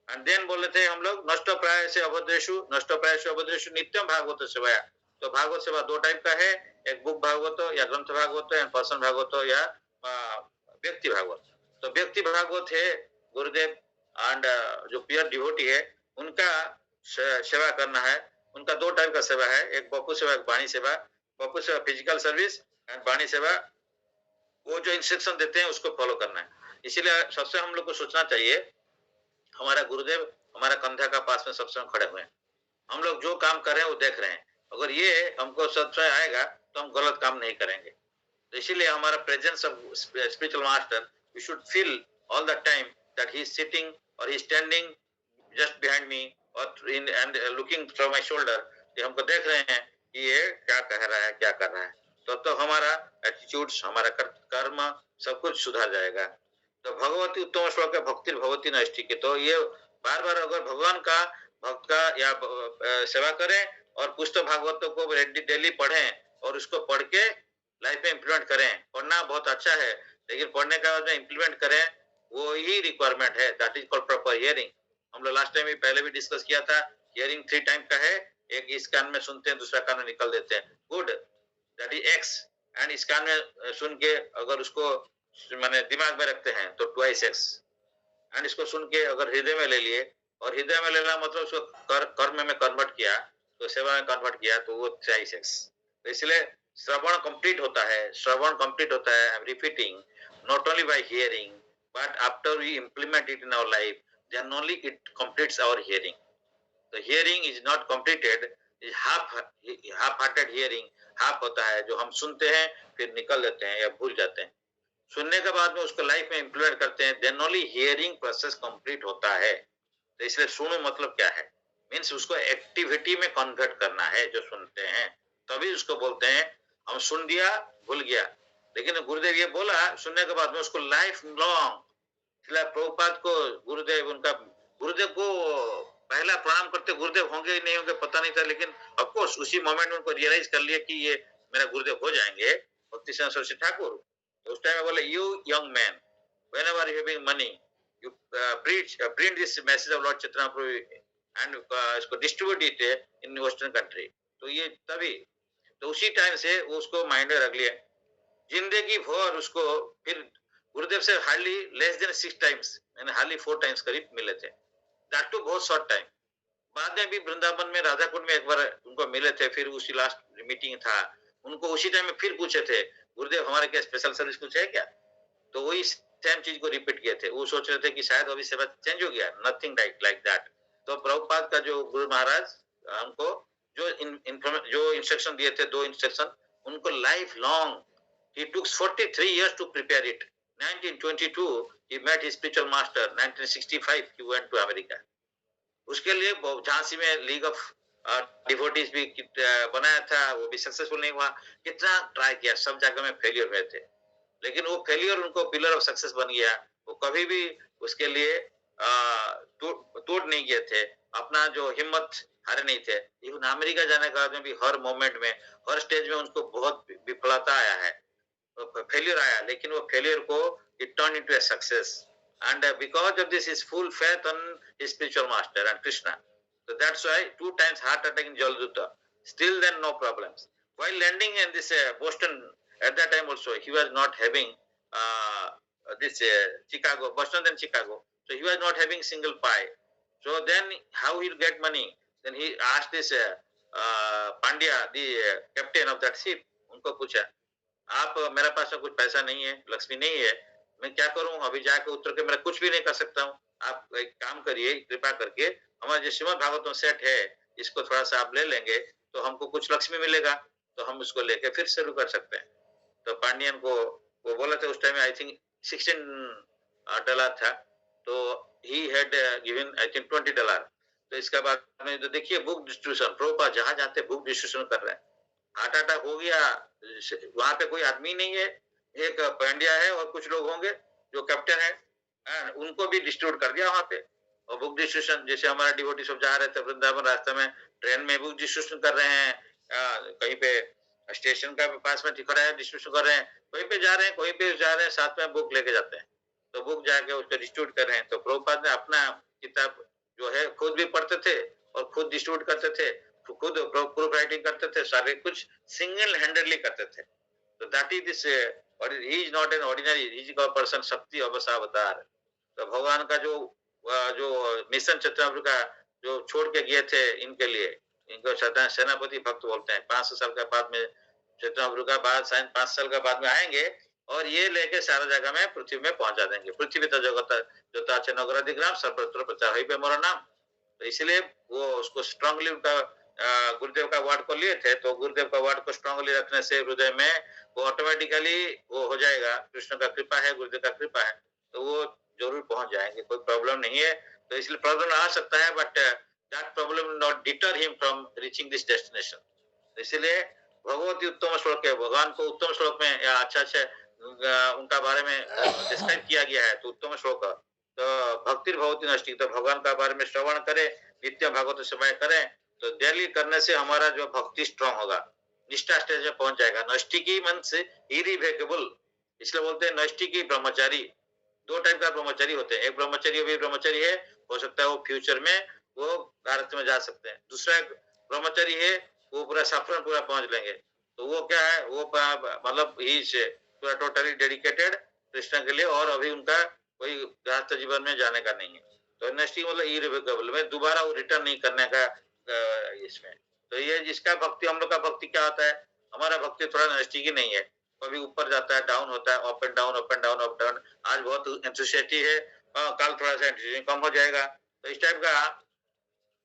एंड देन बोले थे हम लोग नष्ट प्राय से अभद्रेशु, नष्ट प्राय से अभद्रेशु नित्यम भागवत सेवाया। तो भागवत सेवा दो टाइप का है, एक बुक भागवत या ग्रंथ भागवत एंड पर्सन भागवत या व्यक्ति भागवत। तो व्यक्ति भागवत है गुरुदेव एंड जो प्योर डिवोटी है उनका सेवा करना है। उनका दो टाइप का सेवा है, एक बपू सेवा, एक वाणी सेवा। बपू सेवा फिजिकल सर्विस एंड वाणी सेवा वो जो इंस्ट्रक्शन देते हैं उसको फॉलो करना है। इसीलिए सबसे हम लोग को सोचना चाहिए, हमारा गुरुदेव हमारा कंधा का पास में सब समय खड़े हुए हैं, हम लोग जो काम कर रहे हैं वो देख रहे हैं। अगर ये हमको सत्संग आएगा तो हम गलत काम नहीं करेंगे। तो इसीलिए हमारा presence of spiritual master, we should feel all the time that he is sitting और he standing just behind me और in and looking from my shoulder, कि हमको देख रहे हैं कि ये क्या कह रहा है, क्या कर रहा है। तो हमारा एटीट्यूड्स, हमारा कर्म सब कुछ सुधर जाएगा। तो भगवती उत्तम श्लोक है, भक्ति भगवती नष्टि की। तो ये बार बार अगर भगवान का भक्त का या सेवा करें और पुस्तक भागवतों को डेली पढ़ें और उसको पढ़ के लाइफ में इम्प्लीमेंट करें। पढ़ना बहुत अच्छा है, लेकिन पढ़ने के बाद में इम्प्लीमेंट करें, वो ही रिक्वायरमेंट है। That is called proper hearing. हम लोग लास्ट टाइम भी पहले भी डिस्कस किया था, हियरिंग 3 टाइम का है। एक इस कान में सुनते हैं, दूसरा कान में निकल देते हैं, good, that is x. And इस कान में सुन के अगर उसको माने दिमाग में रखते हैं तो ट्वाइस एक्स। एंड इसको सुन के अगर हृदय में ले लिए, और हृदय में लेना मतलब उसको कर्म में कन्वर्ट किया, तो सेवा में कन्वर्ट किया, तो वो 3x। तो इसलिए श्रवण कंप्लीट होता है, श्रवण कंप्लीट होता है, I am repeating, not only by hearing but after we implement it in our life, then only it completes our hearing. तो hearing is not completed, is half hearted hearing. Half होता है जो हम सुनते हैं फिर निकल देते हैं या भूल जाते हैं। सुनने के बाद में उसको लाइफ में इंप्लीमेंट करते हैं, then only hearing process complete होता है। तो इसलिए सुनो मतलब क्या है, मीन्स उसको एक्टिविटी में कन्वर्ट करना है। जो सुनते हैं तभी उसको बोलते हैं हम सुन दिया भूल गया। लेकिन गुरुदेव ये बोला सुनने के बाद में उसको लाइफ लॉन्ग, प्रभुपाद को गुरुदेव, उनका गुरुदेव को पहला प्रणाम करते, गुरुदेव होंगे ही नहीं होंगे पता नहीं था, लेकिन ऑफ कोर्स उसी मोमेंट में उनको रियलाइज कर लिया कि ये मेरा गुरुदेव हो जाएंगे, भक्ति सरस्वती ठाकुर। तो उस टाइम में बोले, you young man, whenever you having money, you bring this message of Lord Chaitanya Prabhu and इसको distribute it in Western country। तो ये तभी, तो उसी टाइम से उसको माइंड में रख लिया। जिंदगी भर उसको फिर गुरुदेव से हार्डली लेस देन 6 टाइम्स, यानी हार्डली 4 टाइम्स करीब मिले थे, दैट टू बहुत शॉर्ट टाइम। बाद में भी वृंदावन में राधा कुंड में एक बार उनको मिले थे, फिर उसी लास्ट मीटिंग था, उनको उसी टाइम में फिर पूछे थे, गुरुदेव हमारे क्या स्पेशल सर्विस कुछ है क्या? तो वही सेम चीज को रिपीट किए थे। वो सोच रहे थे कि शायद अभी सेवा चेंज हो गया, नथिंग लाइक दैट। तो प्रभुपाद का जो गुरु महाराज हमको जो इंस्ट्रक्शन दिए थे, 2 इंस्ट्रक्शन, उनको life long, he took 43 years to prepare it। 1922 he met his spiritual master, 1965 he went to America। उसके लिए झांसी में लीग ऑफ डिवोटीज भी बनाया था, वो भी सक्सेसफुल नहीं हुआ। कितना ट्राई किया, सब जगह में फेलियर हुए थे, लेकिन वो फेलियर उनको पिलर ऑफ सक्सेस बन गया। वो कभी भी उसके लिए टूट नहीं गए थे, अपना जो हिम्मत हारे नहीं थे। इवन अमेरिका जाने के बाद में भी हर मोमेंट में, हर स्टेज में उनको बहुत विफलता आया है, फेलियर आया, लेकिन वो फेलियर को it turn into a success. And because of this, his full faith on his spiritual master and Krishna. So that's why 2 times heart attack in Jaladuta. Still then no problems. While landing in this Boston, at that time also, he was not having this Chicago, Boston then Chicago. So he was not having single pie. So then how he'll get money? Then he asked this Pandya, the captain of that ship, उनको पूछा, आप मेरे पास में कुछ पैसा नहीं है, लक्ष्मी नहीं है, मैं क्या करूं? अभी जाके उतर के मेरा कुछ भी नहीं कर सकता हूं। आप एक काम करिए, कृपा करके हमारा जो श्रीमद् भागवतम सेट है, इसको थोड़ा सा आप ले लेंगे तो हमको कुछ लक्ष्मी मिलेगा, तो हम उसको लेके फिर शुरू कर सकते हैं। तो पांडियन को वो बोला था, उस टाइम में आई थिंक $16 था, तो he had given I think $20। तो इसके बाद में तो देखिए बुक डिस्ट्रीब्यूशन, प्रभुपाद जहां जाते बुक डिस्ट्रीब्यूशन कर रहे हैं। हार्ट अटैक हो गया, वहां पे कोई आदमी नहीं है, एक पांड्या है और कुछ लोग होंगे जो कैप्टन है, उनको भी डिस्ट्रीब्यूट कर दिया वहां पे। और बुक डिस्ट्रीब्यूशन, जैसे हमारा डिवोटी सब जा रहे थे वृंदावन, रास्ते में ट्रेन में बुक डिस्ट्रीब्यूशन कर रहे हैं, कहीं पे स्टेशन का पास में खड़ा है डिस्ट्रीब्यूशन कर रहे हैं, कहीं पे जा रहे हैं, कहीं पे जा रहे हैं, साथ में बुक लेके जाते हैं, तो बुक जाके उसको डिस्ट्रीब्यूट कर रहे हैं। तो प्रभुपाद ने अपना किताब जो है खुद भी पढ़ते थे और खुद डिस्ट्रीब्यूट करते थे, खुद प्रूफ राइटिंग करते थे, सारे कुछ सिंगल हैंडेडली करते थे। तो दैट इज दिस, और he is not an ordinary, he is God person, शक्ति अवसावतार। तो भगवान का जो मिशन चैतन्य का जो छोड़ के गए थे इनके लिए, इनको सेनापति भक्त बोलते हैं। 500 साल के बाद में चैतन्य का बाद 5 साल के बाद में आएंगे और ये लेके सारा जगह में पृथ्वी में पहुंचा देंगे। पृथ्वी तो जगत जो नगराधिग्राम सर्वत्र प्रचार है पे मोरा नाम। तो इसलिए वो उसको स्ट्रांगली उनका गुरुदेव का वर्ड को लिए थे, तो गुरुदेव का वर्ड को स्ट्रांगली रखने से हृदय में वो ऑटोमेटिकली वो हो जाएगा। कृष्ण का कृपा है, गुरुदेव का कृपा है, तो वो जरूर पहुंच जाएंगे, कोई प्रॉब्लम नहीं है। तो इसलिए प्रॉब्लम आ सकता है, but that problem not deter him from reaching this destination. इसलिए भगवती उत्तम श्लोक है, भगवान को उत्तम श्लोक में या अच्छा उनका बारे में डिस्क्राइब किया गया है, तो उत्तम श्लोक। तो भक्ति भगवती नष्टि, तो भगवान का बारे में श्रवण करें, नित्य भागवत समय करें, तो डेली करने से हमारा जो भक्ति स्ट्रांग होगा, निष्ठा स्टेज में पहुंच जाएगा। नष्टिकी मीन्स इरिवेकेबल, इसलिए बोलते हैं नष्टिकी ब्रह्मचारी। दो टाइप का ब्रह्मचारी होते हैं, एक ब्रह्मचारी भी ब्रह्मचारी है, हो सकता है वो फ्यूचर में वो भारत में जा सकते हैं। दूसरा एक ब्रह्मचारी है, वो पूरा सफर पूरा पहुंच लेंगे। तो वो क्या है, वो मतलब ही से पूरा टोटली डेडिकेटेड कृष्ण के लिए, और अभी उनका कोई गृहस्थ जीवन में जाने का नहीं है। तो नष्टि मतलब इरिवेकेबल में दोबारा वो रिटर्न नहीं करने का इसमें। तो ये जिसका भक्ति, हम लोग का भक्ति क्या होता है, हमारा भक्ति थोड़ा नष्टि की नहीं है, कभी ऊपर जाता है, डाउन होता है, up and down, up and down, up down. आज बहुत एंथुसियास्टिक है, कल थोड़ा सा एंथुसियाज्म कम हो जाएगा, तो इस टाइप का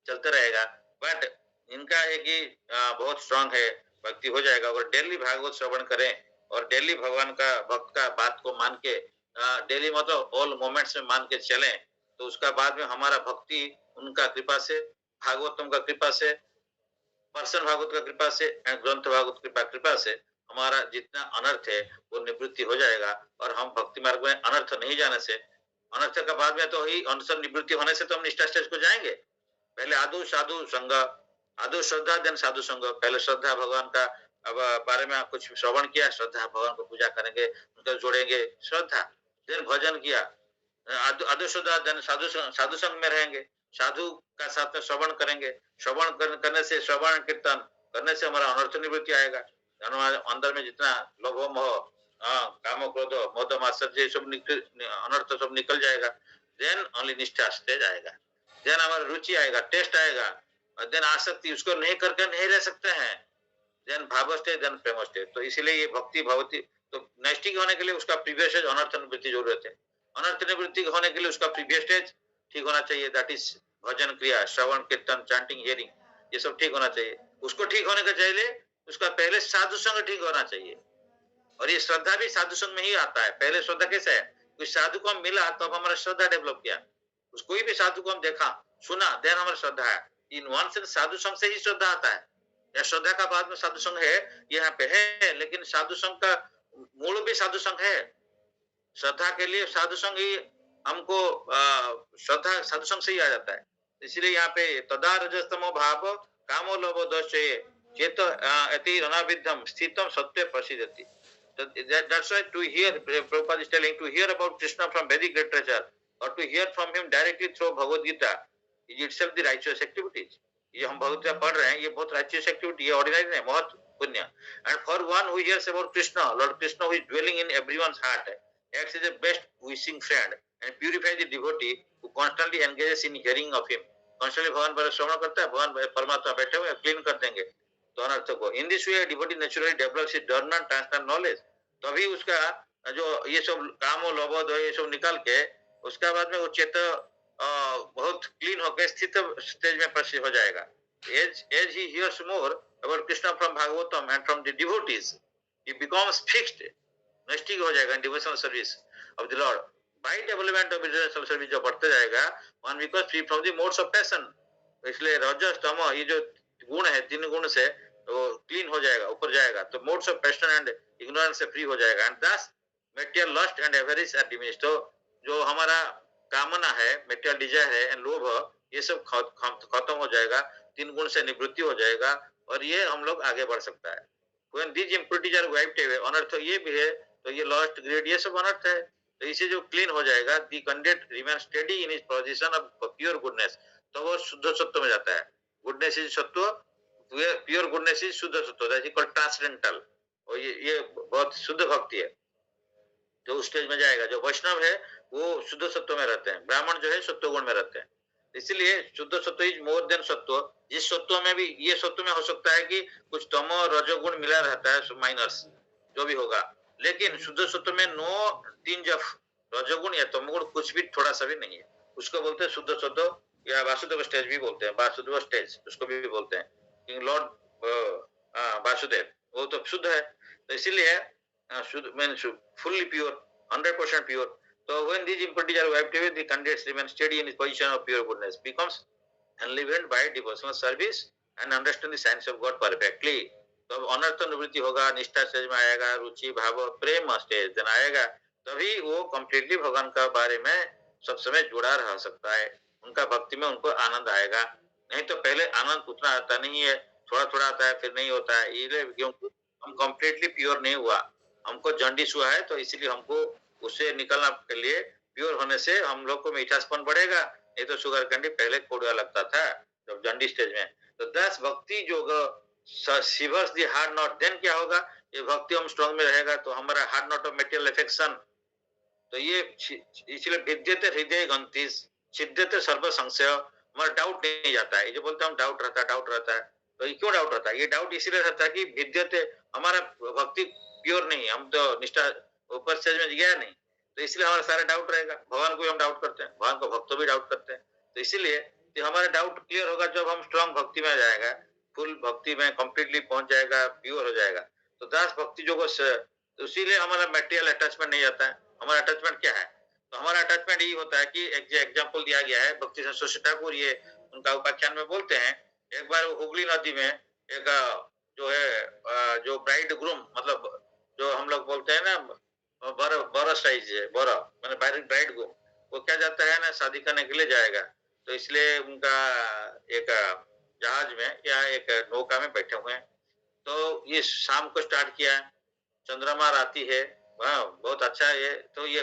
चलते रहेगा। बट इनका है कि बहुत स्ट्रांग है, भक्ति हो जाएगा। अगर डेली भागवत श्रवण करें और डेली भगवान का भक्त का बात को मान के डेली मतलब ऑल मोमेंट्स में मान के चलें, तो उसका बाद में हमारा भक्ति उनका कृपा से, भागवतम का कृपा से, पर्सन भागवत का कृपा से, ग्रंथ भागवत कृपा कृपा से हमारा जितना अनर्थ है वो निवृत्ति हो जाएगा। और हम भक्ति मार्ग में अनर्थ नहीं जाने से, अनर्थ का बाद में तो ही अनशन निवृत्ति होने से तो हम निष्ठा स्टेज को जाएंगे। पहले आदु साधु संग, आदु श्रद्धा देन साधु संग। पहले श्रद्धा भगवान का अब बारे में कुछ श्रवण किया, श्रद्धा भगवान को पूजा करेंगे, उनका जोड़ेंगे श्रद्धा, देन भजन किया, आदु श्रद्धा देन साधु साधु संग में रहेंगे, साधु का साथ में श्रवण करेंगे, श्रवण करने से, श्रवण कीर्तन करने से हमारा अनर्थ निवृत्ति आएगा। अंदर में जितना लोभ मोह, काम क्रोध मोद मात्सर्य सब अनर्थ सब निकल जाएगा। देन ओनली निष्ठा स्टेज आएगा, देन हमारा रुचि आएगा, टेस्ट आएगा, और देन आसक्ति, उसको नहीं करके नहीं रह सकते हैं, देन भाव स्टेज, देन प्रेम स्टेज। तो इसीलिए ये भक्ति भगवती, तो नैष्टिक होने के लिए उसका प्रीवियस स्टेज अनर्थ निवृत्ति जरूरत है। अनर्थ निवृत्ति होने के लिए उसका प्रीवियस स्टेज ठीक होना चाहिए, दैट इज भजन क्रिया, श्रवण कीर्तन, चांटिंग, हियरिंग, ये सब ठीक होना चाहिए। उसको ठीक होने का चाहिए, उसका पहले साधु संग ठीक होना चाहिए। और ये श्रद्धा भी साधु संग में ही आता है। पहले श्रद्धा कैसे है, कोई साधु को हम मिला तो अब हमारा श्रद्धा डेवलप किया, कोई भी साधु को हम देखा सुना, देन हमारा श्रद्धा है। इन वन सेंस साधु संग से ही श्रद्धा आता है, या श्रद्धा का बाद में साधु संग है, यहाँ पे है, लेकिन साधु संग का मूल भी साधु संग है। श्रद्धा के लिए साधु संग ही हमको श्रद्धा साधु संग से ही आ जाता है। इसलिए यहाँ पे तदा रजस्तमो भाव कामो लोभो दोष चेत अति अनाविद्धम स्थितम सत्य प्रसिद्धति। So that's why to hear, Prabhupada is telling, to hear about Krishna from Vedic literature or to hear from him directly through Bhagavad Gita is itself the righteous activities. ये हम भगवत गीता पढ़ रहे हैं, ये बहुत righteous activity है, ordinary नहीं, बहुत पुण्य। And for one who hears about Krishna, Lord Krishna who is dwelling in everyone's heart, acts as a best wishing friend and purifies the devotee who constantly engages in hearing of him. Constantly भगवान पर श्रवण करता है, भगवान परमात्मा बैठे हुए clean कर देंगे तो अनर्थ को। In this way devotee naturally develops his डर्न एंड ट्रांसटेंडेंट नॉलेज। तभी उसका जो ये सब काम और लोभ ये सब निकाल के उसका बाद में वो चेत बहुत क्लीन होकर स्थित स्टेज में प्रसिद्ध हो जाएगा। As he hears more about Krishna from Bhagavatam and from the devotees, he becomes fixed, नैष्ठिक हो जाएगा devotional service of the Lord. By development of devotional service जो बढ़ते जाएगा, one because free from the modes of passion. इसलिए रजस तम ये जो गुण है, तीन गुण से वो क्लीन हो जाएगा, ऊपर जाएगा, तो modes of passion and ignorance से फ्री हो जाएगा। And these material lust and avarice are diminished. तो जो हमारा कामना है, मेटेरियल डिजायर है एंड लोभ, ये सब खत्म हो जाएगा, तीन गुण से निवृत्ति हो जाएगा, और ये हम लोग आगे बढ़ सकता है। When these impurities are wiped away, अनर्थ ये भी है, तो ये लॉस्ट ग्रेड ये सब अनर्थ है, तो इसे जो क्लीन हो जाएगा, the candidate remain steady in his position of pure goodness, तो वो शुद्ध सत्व में जाता है। गुडनेस इज सत्व, प्योर गुडनेस इज शुद्ध सत्व, दैट इज कॉल्ड ट्रांसेंडेंटल। और ये बहुत शुद्ध भक्ति है, जो उस स्टेज में जाएगा। जो वैष्णव है वो शुद्ध सत्व में रहते हैं, ब्राह्मण जो है सत्व गुण में रहते हैं। इसलिए शुद्ध सत्व इज मोर देन सत्व। जिस सत्व में भी, ये सत्व में हो सकता है कि कुछ तमो रजोगुण मिला रहता है, माइनस जो भी होगा, लेकिन शुद्ध सत्व में नो टिंज ऑफ रजोगुण या तमोगुण कुछ भी, थोड़ा सा भी नहीं है। उसको बोलते हैं शुद्ध सत्व, या वासुदेव स्टेज भी बोलते हैं, वासुदेव स्टेज उसको भी बोलते हैं। किंग लॉर्ड वासुदेव, वो तो शुद्ध है, तो इसीलिए शुद्ध mean fully pure, 100% pure. So when these impurities are wiped away, the candidates remain steady in his position of pure goodness, becomes enlivened by devotional service and understand the science of God perfectly. तो अनर्थ निवृत्ति होगा, निष्ठा stage में आएगा, रुचि भाव प्रेम stage दिन आएगा, तभी वो कम्प्लीटली भगवान का बारे में सब समय जुड़ा रह सकता है, उनका भक्ति में उनको आनंद आएगा. नहीं तो पहले आनंद उतना आता नहीं है, थोड़ा थोड़ा आता है, फिर नहीं होता है, ये क्योंकि हम कम्प्लीटली प्योर नहीं हुआ, हमको जॉन्डिस हुआ है, तो इसीलिए हमको उससे निकलना के लिए प्योर होने से हम लोग को मीठासपन बढ़ेगा, नहीं तो शुगर कैंडी पहले कोड़ा लगता था जब जॉन्डिस स्टेज में. तो 10 भक्ति जो severs the heart knot, then क्या होगा, ये भक्ति हम स्ट्रॉन्ग में रहेगा तो हमारा hard not of material affection, तो ये इसलिए विद्यते हृदय गंतीस सिद्धते सर्व संशय, हमारा डाउट नहीं जाता है. ये जो बोलते हैं हम डाउट रहता है, तो ये क्यों डाउट रहता है, ये डाउट इसीलिए रहता है कि विद्यते हमारा भक्ति प्योर नहीं, हम तो निष्ठा ऊपर स्टेज में गया नहीं, तो इसलिए हमारा सारा डाउट रहेगा. भगवान को भी हम डाउट करते हैं, भगवान को भक्तों भी डाउट करते हैं, तो इसीलिए हमारा डाउट क्लियर होगा जब हम स्ट्रॉन्ग भक्ति में जाएगा, फुल भक्ति में कंप्लीटली पहुंच जाएगा, प्योर हो जाएगा. तो दास भक्ति जो तो इसीलिए हमारा मेटेरियल अटैचमेंट नहीं आता है. हमारा अटैचमेंट क्या है, तो हमारा अटैचमेंट यही होता है कि एक जो एग्जाम्पल दिया गया है भक्ति संतोषी ठाकुर, ये उनका उपाख्यान में बोलते हैं, एक बार हुगली नदी में एक जो है जो ब्राइड ग्रूम, मतलब जो हम लोग बोलते हैं ना बड़ा साइज है, बड़ा मैंने ब्राइड ग्रूम, वो क्या जाता है ना शादी करने के लिए जाएगा, तो इसलिए उनका एक जहाज में या एक नौका में बैठे हुए हैं, तो ये शाम को स्टार्ट किया, चंद्रमा राती है, बहुत अच्छा है, तो ये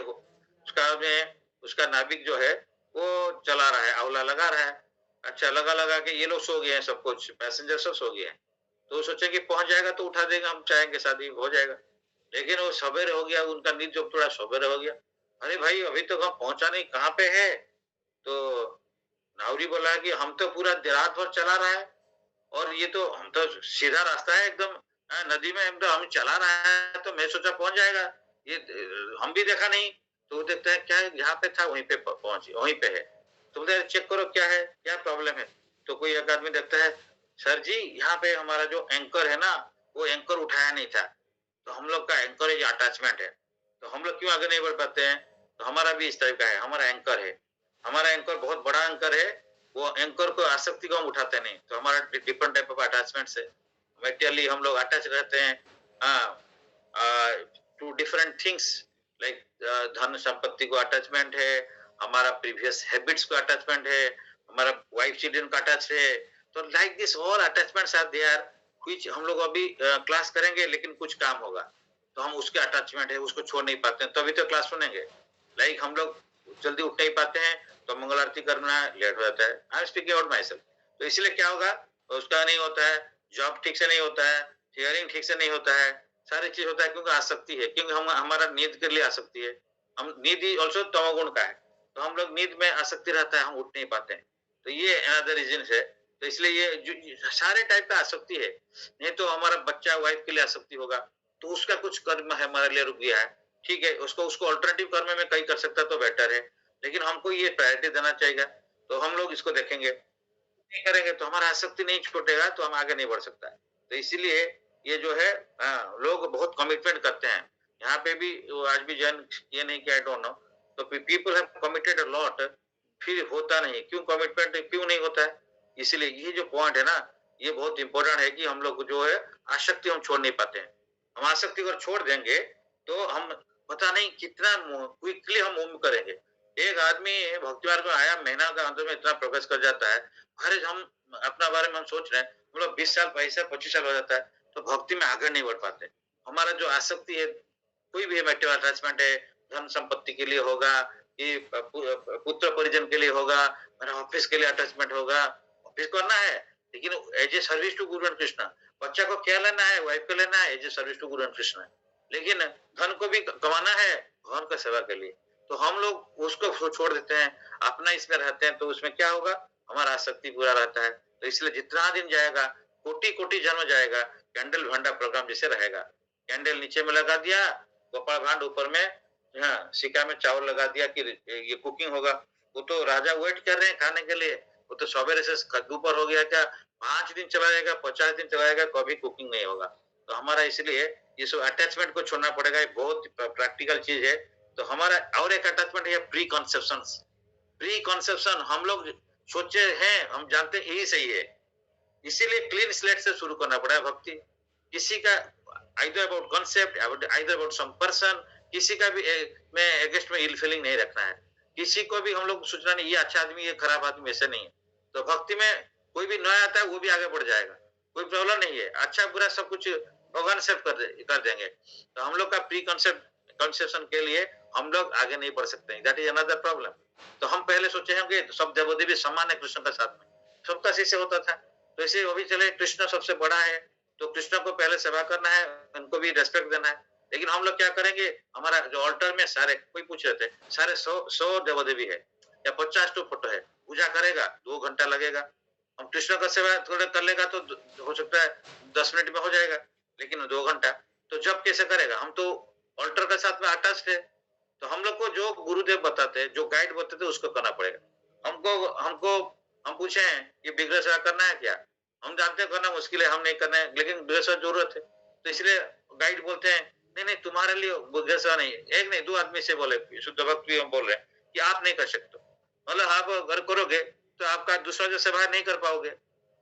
उसका नाविक जो है वो चला रहा है, आंवला लगा रहा है, अच्छा लगा के ये लोग सो गए हैं, सब कुछ पैसेंजर सब सो गए हैं, तो सोचे कि पहुंच जाएगा तो उठा देगा, हम चाहेंगे शादी हो जाएगा, लेकिन वो सवेरे हो गया, उनका नींद जो थोड़ा सवेरे हो गया, अरे भाई अभी तक हम पहुंचा नहीं, कहाँ पे है, तो नावरी बोला कि हम तो पूरा रात भर चला रहा है, और ये तो हम तो सीधा रास्ता है एकदम, नदी में एकदम हम चला रहा है, तो मैं सोचा पहुंच जाएगा, ये हम भी देखा नहीं, तो वो देखता है क्या है, यहाँ पे था वहीं पे पहुंचे, वहीं पे है, तो बोलते चेक करो क्या है, क्या प्रॉब्लम है, तो कोई एक आदमी देखता है, सर जी यहाँ पे हमारा जो एंकर है ना, वो एंकर उठाया नहीं था, तो हम लोग का एंकर जो अटैचमेंट है, तो हम लोग क्यों आगे नहीं बढ़ पाते हैं, तो हमारा भी इस टाइप का है, हमारा एंकर है, हमारा एंकर बहुत बड़ा एंकर है, वो एंकर को आसक्ति को हम उठाते नहीं, तो हमारा डिफरेंट टाइप ऑफ अटैचमेंट से मेटेरियली हम लोग अटैच रहते हैं टू डिफरेंट थिंग्स, लाइक धन संपत्ति को अटैचमेंट है, हमारा प्रीवियस हैबिट्स को अटैचमेंट है, हमारा वाइफ चिल्ड्रन का अटैच है, तो like this all attachments are there, कुछ हम लोग अभी क्लास करेंगे लेकिन कुछ काम होगा, तो हम उसके अटैचमेंट है, उसको छोड़ नहीं पाते हैं, तभी तो क्लास सुनेंगे. लाइक हम लोग जल्दी उठ नहीं पाते हैं, तो मंगल आरती करना लेट हो जाता है, I am speaking about my self, तो इसलिए क्या होगा, उसका नहीं होता है, जॉब ठीक से नहीं होता है, हियरिंग ठीक से नहीं होता है, सारी चीज होता है क्योंकि आसक्ति है, क्योंकि हम हमारा नींद के लिए आसक्ति है, हम नींद ही ऑल्सो तमोगुण का है, तो हम लोग नींद में आसक्ति रहता है, हम उठ नहीं पाते हैं, तो ये अनदर रीजन है, तो इसलिए ये सारे टाइप का आसक्ति है. नहीं तो हमारा बच्चा वाइफ के लिए आसक्ति होगा, तो उसका कुछ कर्म है हमारे लिए रुक गया है, ठीक है, उसको अल्टरनेटिव कर्म में कहीं कर सकता तो बेटर है, लेकिन हमको ये प्रायोरिटी देना चाहिए, तो हम लोग इसको देखेंगे, नहीं करेंगे तो हमारा आसक्ति नहीं छूटेगा, तो हम आगे नहीं बढ़ सकता है. तो इसीलिए ये जो है लोग बहुत कमिटमेंट करते हैं, यहाँ पे भी आज भी जैन ये नहीं कि आई डोंट नो, तो people have committed a lot, फिर होता नहीं, क्यों कमिटमेंट क्यों नहीं होता है, इसीलिए ये जो पॉइंट है ना, ये बहुत इंपॉर्टेंट है कि हम लोग जो है आसक्ति हम छोड़ नहीं पाते हैं, हम आसक्ति को छोड़ देंगे तो हम पता नहीं कितना क्विकली हम मूव करेंगे. एक आदमी भक्ति मार्ग में आया, महीना का अंत में इतना प्रोग्रेस कर जाता है, अरे हम अपना बारे में हम सोच रहे हैं, मतलब 20 साल 25 साल हो जाता है, तो भक्ति में आगे नहीं बढ़ पाते. हमारा जो आसक्ति है, कोई भी मेटेरियल अटैचमेंट है, धन संपत्ति के लिए होगा, कि पुत्र परिजन के लिए होगा, मेरा ऑफिस के लिए अटैचमेंट होगा, ऑफिस करना है लेकिन as a service to Guru and Krishna, बच्चा को क्या लेना है, वाइफ को लेना है as a service to Guru and Krishna, लेकिन धन को भी कमाना है भगवान का सेवा के लिए, तो हम लोग उसको छोड़ देते हैं, अपना इसमें रहते हैं, तो उसमें क्या होगा, हमारा आसक्ति पूरा रहता है. तो इसलिए जितना दिन जाएगा, कोटि कोटि जन्म जाएगा, कैंडल भंडा प्रोग्राम जैसे रहेगा, कैंडल नीचे में लगा दिया, गोपाल भांड ऊपर में, हाँ सिक्का में चावल लगा दिया कि ये कुकिंग होगा, वो तो राजा वेट कर रहे हैं खाने के लिए, वो तो सवेरे से दोपहर हो गया क्या 5 दिन चला जाएगा, 50 दिन चला जाएगा, कभी कुकिंग नहीं होगा। तो हमारा इसलिए ये सब अटैचमेंट को छोड़ना पड़ेगा, ये बहुत प्रैक्टिकल चीज़ है। तो हमारा और एक अटैचमेंट है प्री कॉन्सेप्शंस। प्री कॉन्सेप्शन हम लोग सोचे हैं, हम जानते हैं यही सही है। इसीलिए क्लीन स्लेट से शुरू करना पड़ा है भक्ति। किसी का either about concept, either about some person, किसी का भी में अगेंस्ट में इल फीलिंग नहीं रखना है। किसी को भी हम लोग सोचना नहीं ये अच्छा आदमी, ये खराब आदमी, ऐसे नहीं है। तो भक्ति में कोई भी नया आता है वो भी आगे बढ़ जाएगा, कोई प्रॉब्लम नहीं है। अच्छा बुरा सब कुछ भगवान एक्सेप्ट कर देंगे। तो हम लोग का प्री कंसेप्शन के लिए हम लोग आगे नहीं बढ़ सकते। That is another problem. तो हम पहले सोचे होंगे सब देवी समान है कृष्ण के साथ में, सबका ऐसे होता था। तो इसे वो भी चले, कृष्ण सबसे बड़ा है तो कृष्ण को पहले सेवा करना है, उनको भी रेस्पेक्ट देना है। लेकिन हम लोग क्या करेंगे, हमारा जो ऑल्टर में सारे कोई पूछ रहे थे, सारे 100 देवी है या 50 तो फोटो है, पूजा करेगा 2 घंटा लगेगा। हम कृष्ण का सेवा थोड़ा कर लेगा तो हो सकता है 10 मिनट में हो जाएगा, लेकिन 2 घंटा तो जब कैसे करेगा। हम तो ऑल्टर के साथ में अटैच्ड है। तो हम लोग को जो गुरुदेव बताते हैं, जो गाइड बताते हैं, उसको करना पड़ेगा। हमको हमको हम पूछे ये विग्रह सेवा करना है क्या, हम जानते हैं करना मुश्किल है, हम नहीं करना है, लेकिन विग्रह सेवा जरूरत है। तो इसलिए गाइड बोलते हैं नहीं नहीं तुम्हारे लिए विग्रह सेवा नहीं, एक नहीं 2 आदमी से बोले, शुद्ध भक्त भी हम बोल रहे हैं कि आप नहीं कर सकते। मतलब आप अगर करोगे तो आपका दूसरा जो सेवा नहीं कर पाओगे।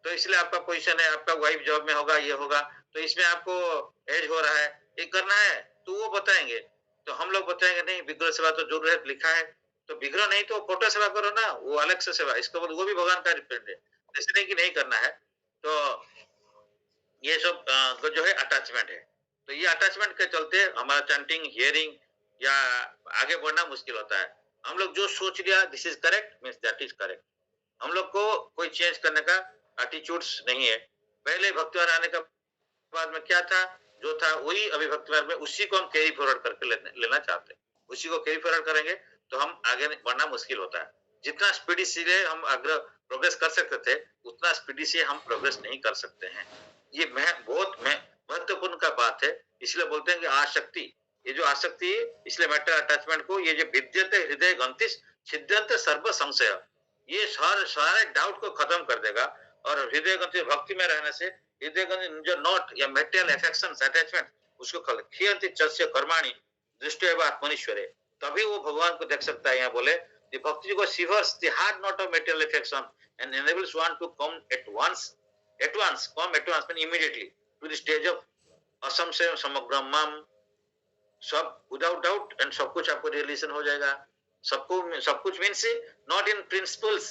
तो इसलिए आपका पोजीशन है, आपका वाइफ जॉब में होगा, ये होगा, तो इसमें आपको एज हो रहा है, ये करना है, तो वो बताएंगे। तो हम लोग बताएंगे नहीं विग्रह सेवा तो जरूर है, लिखा है। तो विग्रह नहीं तो फोटो सेवा करो ना, वो अलग से सेवा, इसका मतलब वो भी भगवान का रिप्रेजेंट है। ऐसे नहीं कि नहीं करना है। तो ये सब जो है अटैचमेंट है। तो ये अटैचमेंट के चलते हमारा चैंटिंग, हियरिंग या आगे बढ़ना मुश्किल होता है। हम लोग जो सोच लिया this is correct means that is correct. हम लोग को कोई चेंज करने का एटीट्यूड्स नहीं है। पहले भक्तिवान आने का बाद में क्या था, जो था वही अभी भक्तिमार्ग में, उसी को हम कैरी फॉरवर्ड करके लेना चाहते हैं। उसी को कैरी फॉरवर्ड करेंगे तो हम आगे बढ़ना मुश्किल होता है। जितना स्पीडी से हम अग्र प्रोग्रेस कर सकते थे, उतना स्पीडी से हम प्रोग्रेस नहीं कर सकते हैं। ये बहुत महत्वपूर्ण का बात है। इसलिए बोलते हैं कि आसक्ति, ये जो आसक्ति है, इसलिए मेटल अटैचमेंट को, ये जो विद्यते हृदय ग्रंथिश छिद्यंत सर्व संशय, ये सारे डाउट को खत्म कर देगा। और हृदय ग्रंथि भक्ति में रहने से हृदय ग्रंथि जो नॉट या मेटेरियल अफेक्शंस अटैचमेंट उसको खियंति चस्य कर्माणि दृष्टि आत्मनीश्वरे, तभी वो भगवान को देख सकता है। यहाँ बोले भक्ति को severs the heart knot of material affection and enables one to come at once mean immediately to the stage of असंशय समग्रमम, सब विदाउट डाउट एंड सब कुछ आपको रियलाइजेशन हो जाएगा। सब कुछ means not in principles,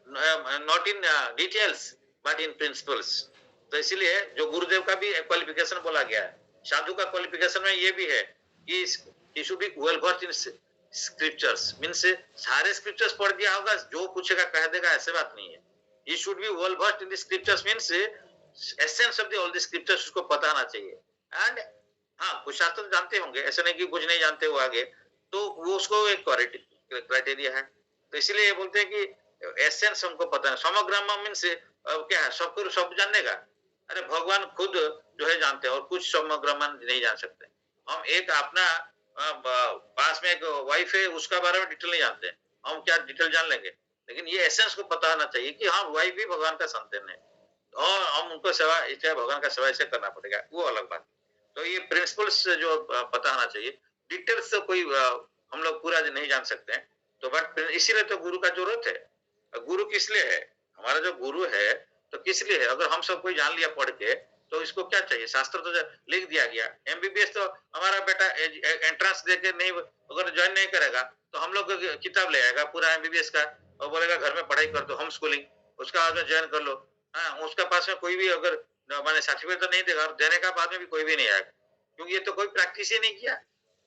not in details but in principles. तो इसीलिए जो गुरुदेव का भी क्वालिफिकेशन बोला गया है, साधु का क्वालिफिकेशन में ये भी है कि he should be well versed in scriptures, means सारे स्क्रिप्चर्स पढ़ दिया होगा, जो पूछेगा कह देगा, ऐसे बात नहीं है। he should be well versed in the scriptures means essence of the all the scriptures उसको पता आना चाहिए। एंड हाँ, कुछ शास्त्र तो जानते होंगे, ऐसे नहीं कि कुछ नहीं जानते वो आगे, तो वो उसको एक क्राइटेरिया है। तो इसीलिए ये बोलते हैं कि एसेंस हमको पता है। समग्र मीन्स क्या है, सबको सब जानने का। अरे भगवान खुद जो है जानते हैं, और कुछ समग्र नहीं जान सकते। हम एक अपना पास में एक वाइफ है, उसका बारे में डिटेल नहीं जानते, हम क्या डिटेल जान लेंगे। लेकिन ये एसेंस को पता होना चाहिए कि हाँ वाइफ भी भगवान का संतान है, और हम उनको सेवा, इसे भगवान का सेवा इसे करना पड़ेगा, वो अलग बात। तो ये प्रिंसिपल्स जो पता होना चाहिए। डिटेल्स तो कोई हम लोग पूरा नहीं जान सकते हैं। तो बट इसीलिए तो गुरु का जरूरत है। गुरु किस लिए है, हमारा जो गुरु है तो किस लिए है। अगर हम सब कोई जान लिया पढ़ के तो इसको क्या चाहिए, शास्त्र तो लिख दिया गया। एमबीबीएस तो हमारा बेटा एंट्रेंस देके नहीं, अगर ज्वाइन नहीं करेगा तो हम लोग किताब ले आएगा पूरा एमबीबीएस का, और बोलेगा घर में पढ़ाई कर दो, होम स्कूलिंग, उसका ज्वाइन कर लो। हाँ, उसका पास में कोई भी अगर मैंने सर्टिफिकेट तो नहीं देगा, और देने का बाद में भी कोई भी नहीं आएगा, क्योंकि ये तो कोई प्रैक्टिस ही नहीं किया।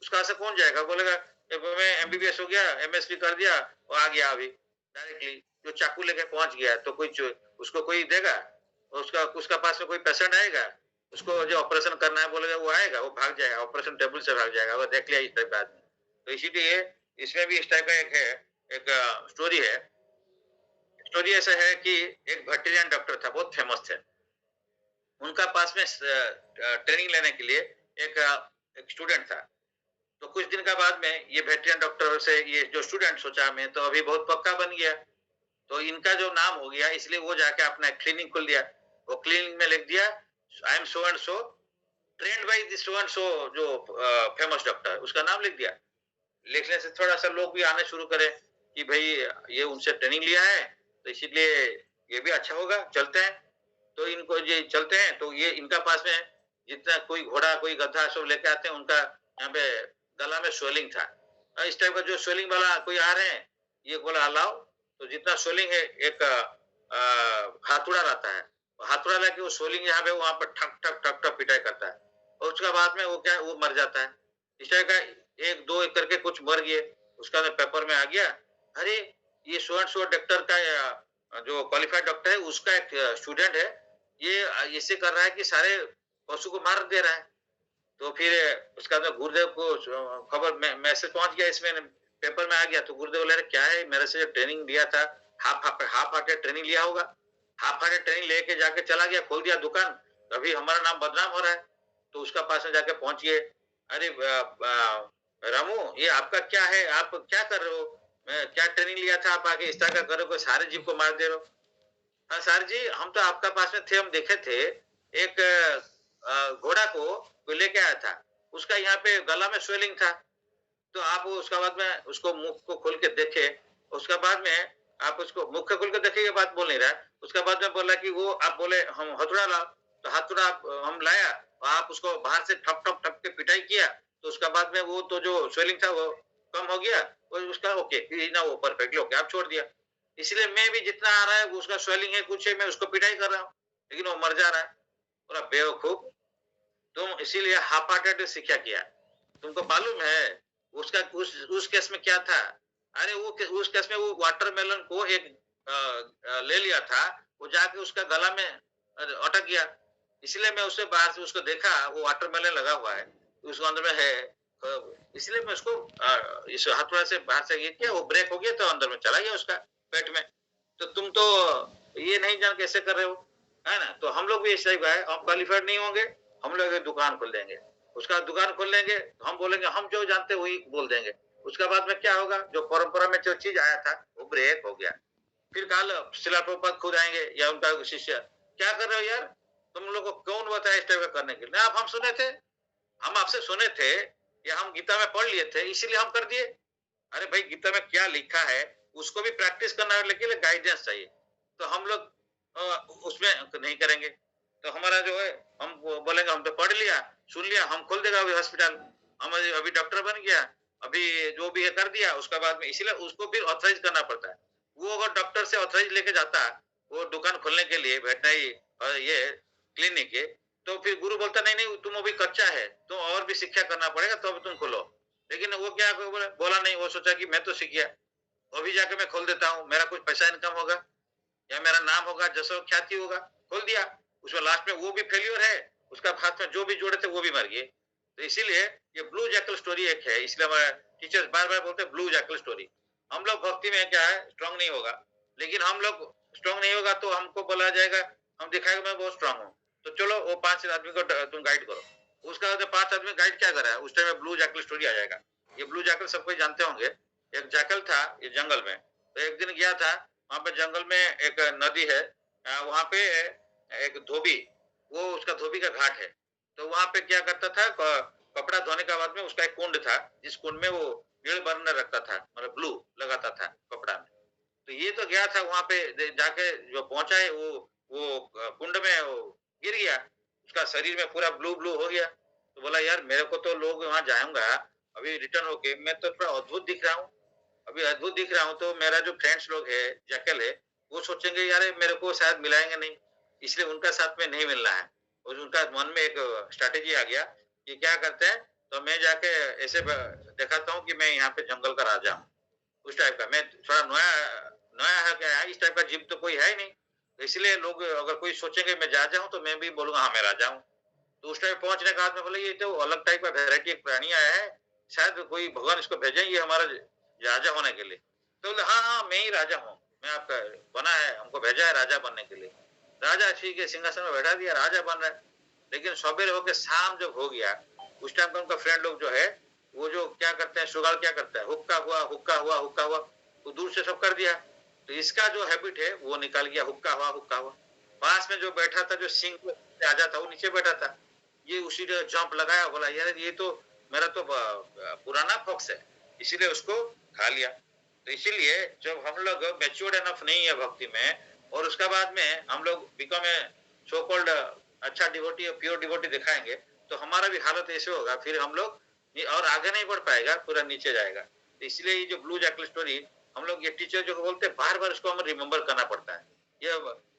उसका से कौन जाएगा, बोलेगा मैं एमबीबीएस हो गया, एमएससी कर दिया और आ गया अभी डायरेक्टली, जो चाकू लेके पहुंच गया, तो कोई उसको कोई देगा, उसका पास में कोई पेशेंट आएगा, उसको जो ऑपरेशन करना है बोलेगा, वो आएगा, वो भाग जाएगा, ऑपरेशन टेबल से भाग जाएगा, वो देख लिया इस टाइप का आदमी। तो इसीलिए इसमें भी इस टाइप का एक स्टोरी है। स्टोरी ऐसा है कि एक वेटरिनरी डॉक्टर था, बहुत फेमस थे। उनका पास में ट्रेनिंग लेने के लिए एक स्टूडेंट था। तो कुछ दिन का बाद में ये वेटरिनरी डॉक्टर से ये जो स्टूडेंट सोचा मैं तो अभी बहुत पक्का बन गया। तो इनका जो नाम हो गया इसलिए वो जाके अपना क्लिनिक खोल दिया। वो क्लिनिक में लिख दिया I am so and so trained by this so and so जो फेमस डॉक्टर, उसका नाम लिख दिया। लिखने से थोड़ा-सा लोग भी आने शुरू करे कि भई ये उनसे ट्रेनिंग लिया है, तो इसीलिए ये भी अच्छा होगा, चलते हैं। तो इनको ये चलते हैं तो ये इनका पास में जितना कोई घोड़ा, कोई गधा सब लेके आते हैं, उनका यहाँ पे गला में स्वेलिंग था। इस टाइप का जो स्वेलिंग वाला कोई आ रहे हैं, ये बोला लाओ, तो जितना स्वेलिंग है एक हाथौड़ा रहता है। हाथौड़ा लेके वो स्वेलिंग जहाँ पे वहाँ पर ठक, ठक, ठक, ठक पिटाई करता है और उसके बाद में वो क्या है, वो मर जाता है। इस टाइप का 1-2 करके कुछ मर गए, उसका तो पेपर में आ गया, अरे! ये सो एंड सो डॉक्टर का जो क्वालिफाइड डॉक्टर है उसका एक स्टूडेंट है, ये ऐसे कर रहा है कि सारे पशु को मार दे रहा है। तो फिर उसके बाद में गुरुदेव को खबर मैसेज पहुंच गया, इसमें पेपर में आ गया। तो गुरुदेव बोले क्या है, मेरे से जो ट्रेनिंग लिया था, हाफ हार्टेड ट्रेनिंग लिया होगा, हाफ हार्टेड ट्रेनिंग लेके जाके चला गया, खोल दिया दुकान, अभी हमारा नाम बदनाम हो रहा है। तो उसका पास में जाके पहुंचिए, अरे रामू ये आपका क्या है, आप क्या कर रहे हो, क्या ट्रेनिंग लिया था, आप आगे इस तरह का करो, सारे जीव को मार दे रहे हो। हाँ सर जी, हम तो आपका पास में थे, हम देखे थे एक घोड़ा को कोई लेके आया था, उसका यहाँ पे गला में स्वेलिंग था। तो आप उसका बाद में उसको मुख को खोल के देखे, उसका बाद में आप उसको मुख को खोल के देखे, ये बात बोल नहीं रहा है। उसका बाद में बोला कि वो आप बोले हम हथौड़ा लाओ, तो हथौड़ा हम लाया और आप उसको बाहर से ठप ठप ठप के पिटाई किया, तो उसका बाद में वो तो जो स्वेलिंग था वो कम हो गया, और उसका ओके ना, वो परफेक्टली ओके, आप छोड़ दिया। इसलिए मैं भी जितना आ रहा है उसका स्वेलिंग है कुछ है, मैं उसको पिटाई कर रहा हूँ, लेकिन वो मर जा रहा है। बोला बेवकूफ, तुम इसीलिए हाफ हार्टेड शिक्षा किया, तुमको मालूम है उसका उस केस में क्या था? अरे वो उस केस में वो वाटरमेलन को एक ले लिया था, वो जाके उसका गला में अटक गया। इसलिए मैं उससे बाहर से उसको देखा, वो वाटरमेलन लगा हुआ है, उसको अंदर में है, इसलिए मैं उसको इस हथौड़ा से बाहर से ये किया, वो ब्रेक हो गया तो अंदर में चला गया उसका पेट में। तो तुम तो ये नहीं जान कैसे कर रहे हो, है ना? तो हम लोग भी इस टाइप का है, हम क्वालिफाइड नहीं होंगे, हम लोग एक दुकान खोल देंगे, उसका दुकान खोल लेंगे, हम बोलेंगे हम जो जानते वही बोल देंगे। उसके बाद में क्या होगा, जो परंपरा में जो चीज आया था वो ब्रेक हो गया। फिर कल शिला प्रभुपाद खुद आएंगे या उनका शिष्य, क्या कर रहे हो यार, तुम लोग को कौन बताया इस टाइप का करने के लिए? आप हम सुने थे, हम आपसे सुने थे या हम गीता में पढ़ लिए थे इसीलिए हम कर दिए। अरे भाई गीता में क्या लिखा है उसको भी प्रैक्टिस करना है, लेकिन गाइडेंस चाहिए। तो हम लोग उसमें नहीं करेंगे, तो हमारा जो है हम बोलेंगे हम तो पढ़ लिया, सुन लिया, हम खोल देगा अभी हॉस्पिटल, हम अभी डॉक्टर बन गया, अभी जो भी है कर दिया, उसका बाद में इसीलिए उसको फिर ऑथराइज करना पड़ता है। वो अगर डॉक्टर से ऑथराइज लेके जाता वो दुकान खोलने के लिए वेटनरी ये क्लिनिक के, तो फिर गुरु बोलता नहीं नहीं तुम अभी कच्चा है, तो और भी शिक्षा करना पड़ेगा तो अभी तुम खोलो। लेकिन वो क्या बोला नहीं, वो सोचा कि मैं तो सीख गया, अभी जाके मैं खोल देता हूँ, मेरा कुछ पैसा इनकम होगा या मेरा नाम होगा, जसो ख्याति होगा, खोल दिया। उसमें लास्ट में वो भी फेल्योर है, उसका हाथ में जो भी जोड़े थे वो भी मर गए। तो इसीलिए ये ब्लू जैकल स्टोरी एक है, इसलिए हमारे टीचर्स बार बार बोलते हैं ब्लू जैकल स्टोरी। हम लोग भक्ति में क्या है स्ट्रांग नहीं होगा, लेकिन हम लोग स्ट्रांग नहीं होगा तो हमको बोला जाएगा, हम दिखाएगा मैं बहुत स्ट्रांग हूँ, तो चलो वो 5 आदमी को तुम गाइड करो। उसका 5 आदमी गाइड क्या करा है, उस टाइम में ब्लू जैकल स्टोरी आ जाएगा। ये ब्लू जैकल सब कोई जानते होंगे, एक जैकल था ये जंगल में, तो एक दिन गया था वहां पे जंगल में, एक नदी है, वहां पे एक धोबी, वो उसका धोबी का घाट है, तो वहां पे क्या करता था, कपड़ा धोने के बाद में उसका एक कुंड था, जिस कुंड में वो नील बर्नर रखता था, मतलब ब्लू लगाता था कपड़ा में। तो ये तो गया था वहां पे जाके, जो पहुंचा है वो कुंड में वो गिर गया, उसका शरीर में पूरा ब्लू ब्लू हो गया। तो बोला यार मेरे को तो लोग वहां जाऊंगा अभी रिटर्न होके, मैं तो थोड़ा अद्भुत दिख रहा हूँ, अभी अद्भुत दिख रहा हूँ, तो मेरा जो फ्रेंड्स लोग है जैकल है, वो सोचेंगे यार मेरे को शायद मिलाएंगे नहीं, इसलिए उनका साथ में नहीं मिलना है। और उनका मन में एक स्ट्रैटेजी आ गया कि क्या करते हैं, तो मैं जाके ऐसे दिखाता हूँ कि मैं यहाँ पे जंगल का राजा हूँ, उस टाइप का। मैं थोड़ा नया नया है क्या है, इस टाइप का जीव तो कोई है ही नहीं, तो इसलिए लोग अगर कोई सोचेंगे मैं राजा हूँ तो मैं भी बोलूंगा हाँ मैं राजा हूँ। तो उस टाइम पहुंचने के बाद में बोले ये तो अलग टाइप का वेराइटी एक प्राणी आया है, शायद कोई भगवान इसको भेजे ये हमारा राजा होने के लिए। तो बोले हाँ हाँ मैं ही राजा हूँ, मैं आपका बना है, हमको भेजा है राजा बनने के लिए। राजा ठीक है, सिंहासन में बैठा दिया, राजा बन रहा है। लेकिन सवेरे होके शाम जब हो गया, उस टाइम पर उनका फ्रेंड लोग जो है वो जो क्या करते हैं, शुगाल क्या करता है, हुक्का हुआ हुक्का हुआ हुक्का हुआ, वो दूर से सब कर दिया। तो इसका जो हैबिट है वो निकल गया, हुक्का हुआ, हुक्का हुआ। पास में जो बैठा था, जो सिंक पे आ जाता, वो नीचे बैठा था। ये उसी ने जंप लगाया, बोला यार ये तो मेरा तो पुराना फॉक्स है, इसीलिए उसको खा लिया। तो इसीलिए जब हम लोग मैच्योर्ड एनफ नहीं है भक्ति में, और उसका बाद में हम लोग बिकम ए सो कॉल्ड अच्छा डिवोटी, प्योर डिवोटी दिखाएंगे, तो हमारा भी हालत ऐसे होगा, फिर हम लोग और आगे नहीं बढ़ पाएगा, पूरा नीचे जाएगा। तो इसलिए ये जो ब्लू जैकल स्टोरी, हम लोग ये टीचर जो बोलते हैं, बार बार इसको हमें रिमेम्बर करना पड़ता है। ये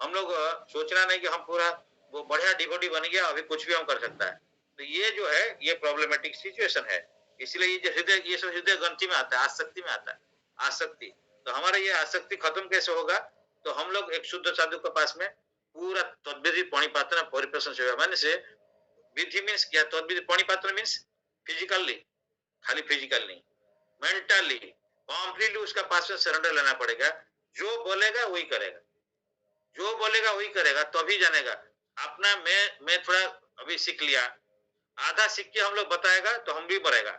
हम लोग सोचना नहीं कि हम पूरा वो बढ़िया डिवोटी बन गया, अभी कुछ भी हम कर सकता है। तो ये जो है, ये प्रॉब्लमेटिक सिचुएशन है। इसलिए ये जो हृदय, ये सब हृदय ग्रंथि में आता है, आसक्ति में आता है, आसक्ति। तो हमारा ये आसक्ति खत्म कैसे होगा? तो हम लोग एक शुद्ध साधु के पास में पूरा तद्विधि पाणिपात्र परिप्रश्न सेवा, माने से विधि मीन्स क्या, तद्विधि पाणिपात्र मीन्स फिजिकली, खाली फिजिकल नहीं, मेंटली कॉम्प्लीटली उसका पास में सरेंडर लेना पड़ेगा। जो बोलेगा वही करेगा, जो बोलेगा वही करेगा, तभी जानेगा। अपना मैं थोड़ा अभी सीख लिया, आधा सीख के हम लोग बताएगा तो हम भी बढ़ेगा।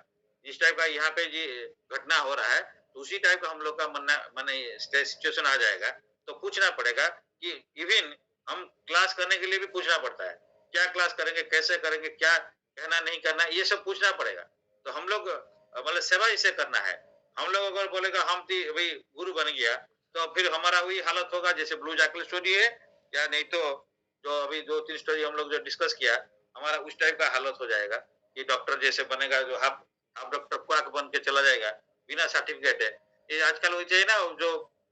जिस टाइप का यहाँ पे जी घटना हो रहा है, तो उसी टाइप का हम लोग का माने सिचुएशन आ जाएगा। तो पूछना पड़ेगा कि इवन हम क्लास करने के लिए भी पूछना पड़ता है, क्या क्लास करेंगे, कैसे करेंगे, क्या कहना नहीं करना, ये सब पूछना पड़ेगा। तो हम लोग मतलब सेवा इसे करना है। हम लोग अगर बोलेगा हम भाई गुरु बन गया, तो फिर हमारा वही हालत होगा जैसे ब्लू जैकल स्टोरी है, या नहीं तो जो अभी 2-3 स्टोरी हम लोग जो डिस्कस किया, हमारा उस टाइप का हालत हो जाएगा कि डॉक्टर जैसे बनेगा, जो हाफ हाफ डॉक्टर क्वाक बन के चला जाएगा, बिना सर्टिफिकेट है। ये आजकल वही है ना, जो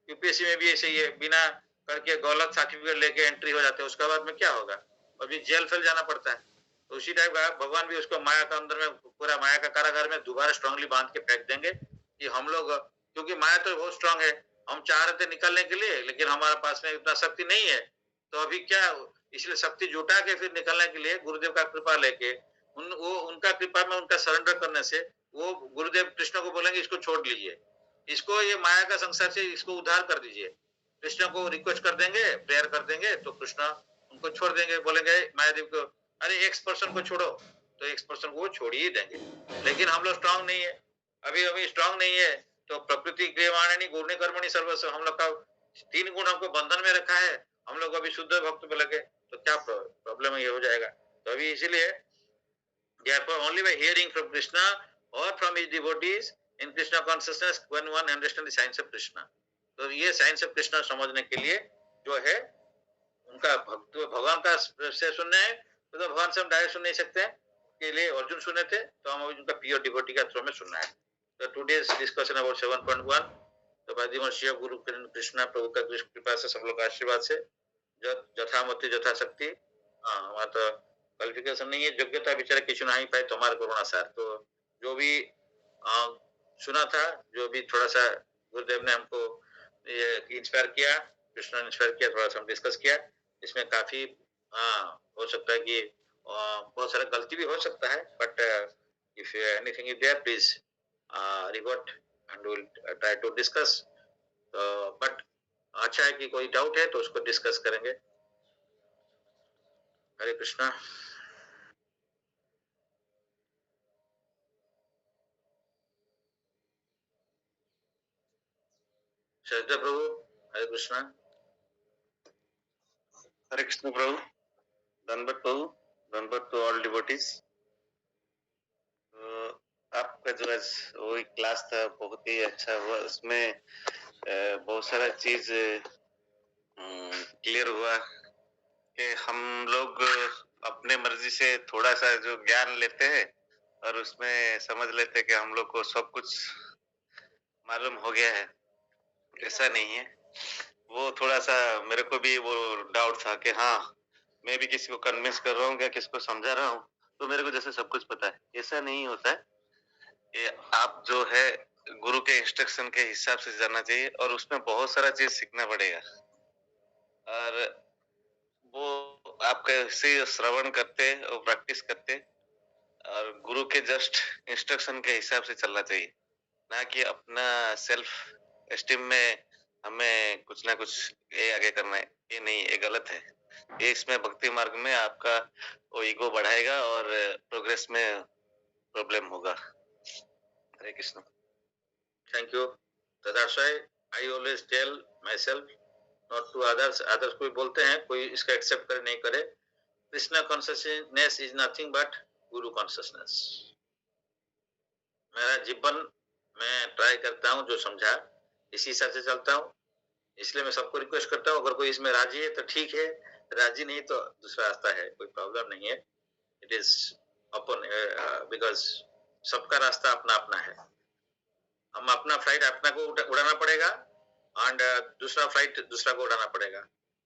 यूपीएससी में भी ऐसे ही है, बिना करके गलत सर्टिफिकेट लेके एंट्री हो जाते हैं, उसके बाद में क्या होगा? अभी जेल फेल जाना पड़ता है। तो उसी टाइप का भगवान भी उसको माया का अंदर में, पूरा माया का कारागार में दोबारा स्ट्रांगली बांध के फेंक देंगे कि हम लोग, क्योंकि माया तो बहुत स्ट्रांग है, हम चाह रहे थे निकलने के लिए, लेकिन हमारे पास में इतना शक्ति नहीं है। तो अभी क्या, इसलिए शक्ति जुटा के फिर निकलने के लिए गुरुदेव का कृपा लेके, उनका कृपा में उनका सरेंडर करने से, वो गुरुदेव कृष्ण को बोलेंगे इसको छोड़ लीजिए, इसको ये माया का संसार से इसको उद्धार कर दीजिए। कृष्ण को रिक्वेस्ट कर देंगे, प्रेयर कर देंगे, तो कृष्ण उनको छोड़ देंगे, बोलेंगे मायादेव को अरे X% को छोड़ो, तो X% को वो छोड़ ही देंगे। लेकिन हम लोग स्ट्रांग नहीं है, अभी स्ट्रांग नहीं है। तो प्रकृति क्रियमाणी गुण कर्मणि सर्वस्व, हम लोग का 3 गुण हमको बंधन में रखा है। हम लोग अभी शुद्ध भक्त पे लगे, तो क्या प्रॉब्लम ये हो जाएगा। तो अभी इसीलिए therefore only by hearing from Krishna or from his devotees in Krishna consciousness when one understand the science of Krishna। तो ये साइंस ऑफ कृष्णा समझने के लिए जो है, उनका भक्त भगवान का से सुनने है, तो भगवान से हम डायरेक्ट सुन नहीं सकते हैं, के लिए अर्जुन सुने थे, तो हम उनका प्योर डिवोटी का थ्रू में सुनना है। तो टुडेज डिस्कशन अबाउट 7.1, तो बादीमर्षि गुरु कृष्णा प्रभु का कृपा से, सब लोग आशीर्वाद से, यथामति यथाशक्ति, हमारा तो क्वालिफिकेशन नहीं है, योग्यता बेचारे किसी नहीं पाए, तो हमारे करुणा सार। तो जो भी सुना था, जो भी थोड़ा सा गुरुदेव ने हमको ये इंस्पायर किया, कृष्ण ने इंस्पायर किया, थोड़ा सा हम डिस्कस किया। इसमें काफी हो सकता है कि बहुत सारा गलती भी हो सकता है, but if anything is there please report and will try to discuss. But अच्छा है कि कोई डाउट है तो उसको डिस्कस करेंगे। हरे कृष्णा। श्रद्धा प्रभु। हरे कृष्णा। हरे कृष्ण प्रभु। धन्यवाद प्रभु, धन्यवाद टू ऑल डिवोटीज। आपका जो आज वही क्लास था बहुत ही अच्छा हुआ, उसमें बहुत सारा चीज क्लियर हुआ कि हम लोग अपने मर्जी से थोड़ा सा जो ज्ञान लेते हैं और उसमें समझ लेते हैं कि हम लोग को सब कुछ मालूम हो गया है। ऐसा नहीं है। वो थोड़ा सा मेरे को भी वो डाउट था कि हाँ, मैं भी किसी को कन्विंस कर रहा हूँ या किसी को समझा रहा हूँ तो मेरे को जैसे सब कुछ पता है। ऐसा नहीं होता है। ये आप जो है गुरु के इंस्ट्रक्शन के हिसाब से जाना चाहिए और उसमें बहुत सारा चीज सीखना पड़ेगा। और वो आप कैसे श्रवण करते और प्रैक्टिस करते और गुरु के जस्ट इंस्ट्रक्शन के हिसाब से चलना चाहिए, ना कि अपना सेल्फ एस्टीम में हमें कुछ ना कुछ ये आगे करना है। ये नहीं, ये गलत है। ये इसमें भक्ति मार्ग में आपका वो ईगो बढ़ाएगा और प्रोग्रेस में प्रॉब्लम होगा। हरे कृष्ण। थैंक यू तदाशय। I always tell myself, not to others. Others कोई बोलते हैं, कोई इसका एक्सेप्ट करे नहीं करे. Krishna consciousness is nothing but Guru consciousness. मेरा जीवन मैं ट्राई करता हूँ जो समझा इसी हिसाब से चलता हूँ. इसलिए मैं सबको रिक्वेस्ट करता हूँ, अगर कोई इसमें राजी है तो ठीक है, राजी नहीं तो दूसरा रास्ता है, कोई प्रॉब्लम नहीं है. इट इज अपन बिकॉज सबका रास्ता अपना अपना है. हम अपना फ्लाइट अपना को उड़ाना पड़ेगा एंड दूसरा फ्लाइट दूसरा को उड़ाना पड़ेगा.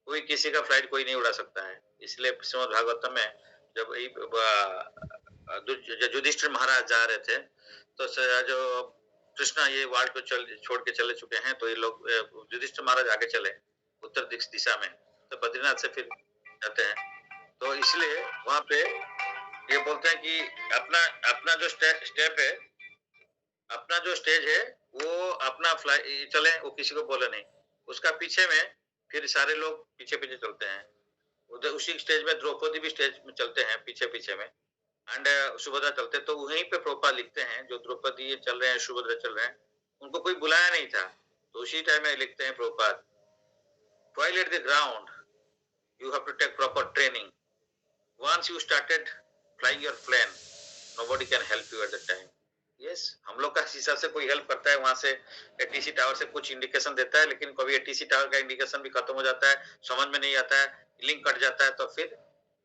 कोई किसी का फ्लाइट कोई नहीं उड़ा सकता है. इसलिए श्रीमद् भागवतम में जब युधिष्ठिर महाराज जा रहे थे तो जो कृष्णा ये वर्ल्ड को छोड़ के चले चुके हैं, तो ये लोग युधिष्ठिर महाराज आगे चले उत्तर दिशा में, तो बद्रीनाथ से फिर जाते हैं. तो इसलिए वहां पे ये बोलते हैं कि अपना अपना जो स्टेप है, अपना जो स्टेज है वो अपना फ्लाई चले, वो किसी को बोले नहीं. उसका पीछे में फिर सारे लोग पीछे पीछे चलते हैं. उधर उसी स्टेज में द्रौपदी भी स्टेज में चलते हैं पीछे पीछे में, एंड सुभद्रा चलते. तो वहीं पे प्रभुपाद लिखते हैं, जो द्रौपदी ये चल रहे हैं, सुभद्रा चल रहे हैं, उनको कोई बुलाया नहीं था. तो उसी टाइम में लिखते हैं Prabhupada, while at the ground you have to take proper training. Once you started flying your plane, nobody can help you at the time. Yes, हम लोग का हिसाब से कोई हेल्प करता है, वहां से एटीसी टावर से कुछ इंडिकेशन देता है, लेकिन कभी एटीसी टावर का इंडिकेशन भी खत्म हो जाता है, समझ में नहीं आता है, लिंक कट जाता है, तो फिर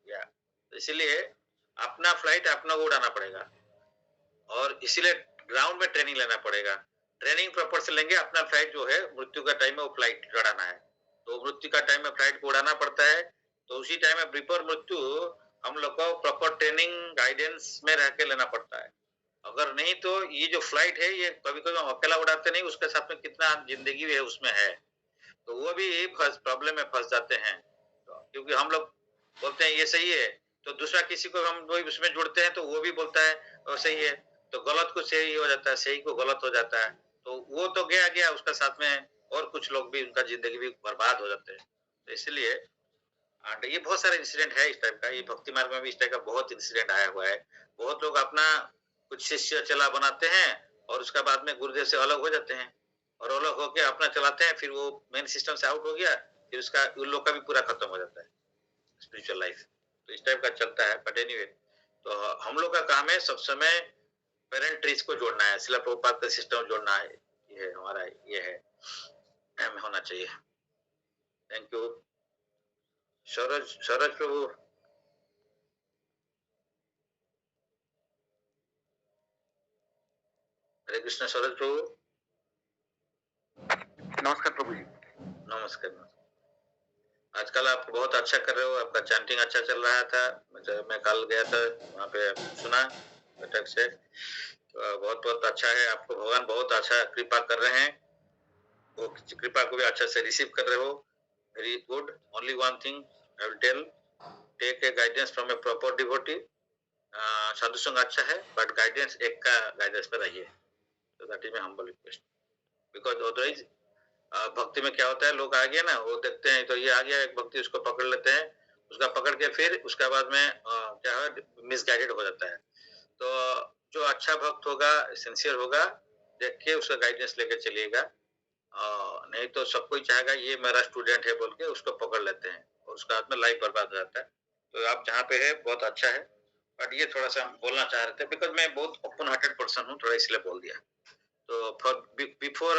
या इसीलिए अपना फ्लाइट अपना को उड़ाना पड़ेगा. और इसीलिए ग्राउंड में ट्रेनिंग लेना पड़ेगा. ट्रेनिंग प्रॉपर से लेंगे, अपना फ्लाइट जो है मृत्यु का टाइम में वो फ्लाइट उड़ाना है. तो मृत्यु का टाइम में फ्लाइट को उड़ाना पड़ता है. तो उसी टाइम में बिफोर मृत्यु हम लोग को प्रॉपर ट्रेनिंग गाइडेंस में रह के लेना पड़ता है. अगर नहीं तो ये जो फ्लाइट है ये कभी कभी हम अकेला उड़ाते नहीं, उसके साथ में कितना जिंदगी भी है उसमें है, तो वो भी प्रॉब्लम में फंस जाते हैं. तो क्योंकि हम लोग बोलते हैं ये सही है, तो दूसरा किसी को हम वही उसमें जुड़ते हैं तो वो भी बोलता है वो सही है, तो गलत को सही हो जाता है, सही को गलत हो जाता है. तो वो तो गया गया, उसका साथ में और कुछ लोग भी, उनका जिंदगी भी बर्बाद हो जाते हैं. तो इसलिए ये बहुत सारे इंसिडेंट है इस टाइप का. ये भक्ति मार्ग में भी इस टाइप का बहुत इंसिडेंट आया हुआ है. बहुत लोग अपना कुछ शिष्य चला बनाते हैं और उसका बाद में गुरुदेव से अलग हो जाते हैं, और अलग होकर अपना चलाते हैं, फिर वो मेन सिस्टम से आउट हो गया, फिर उसका उन लोग का भी पूरा खत्म हो जाता है स्पिरिचुअल लाइफ. तो इस टाइप का चलता है. बट एनीवे, तो हम लोग का काम है सब समय पेरेंट ट्रीज को जोड़ना है, शिला प्रभुपाद का सिस्टम जोड़ना है. ये है हमारा, ये है होना चाहिए. Thank you. सरोज प्रभु. हरे कृष्ण. सरोज प्रभु. नमस्कार प्रभु जी. नमस्कार. आजकल आप बहुत अच्छा कर रहे हो, आपका चैंटिंग अच्छा चल रहा था. मैं कल गया था वहाँ पे, सुना बैठक से, तो बहुत बहुत अच्छा है. आपको भगवान बहुत अच्छा कृपा कर रहे हैं, वो कृपा को भी अच्छा से रिसीव कर रहे हो. Very good. Only one thing I will tell, take a guidance from a proper devotee. साधु संग अच्छा है, बट गाइडेंस एक का गाइडेंस पर रहिए. तो that is my humble request. Because otherwise भक्ति में क्या होता है, लोग आ गए ना, वो देखते हैं तो ये आ गया एक भक्ति, उसको पकड़ लेते हैं, उसका पकड़ के फिर उसके बाद में क्या है, मिसगाइडेड हो जाता है. तो जो अच्छा भक्त होगा, सिंसियर होगा, देख के उसका गाइडेंस लेके चलिएगा. नहीं तो सब कोई चाहेगा ये मेरा स्टूडेंट है बोल के उसको पकड़ लेते हैं, और उसका बाद में लाइफ बर्बाद हो जाता है. तो आप जहाँ पे है बहुत अच्छा है, बट ये थोड़ा सा हम बोलना चाह रहे थे, बिकॉज मैं बहुत ओपन हार्टेड पर्सन हूँ, थोड़ा इसलिए बोल दिया. So before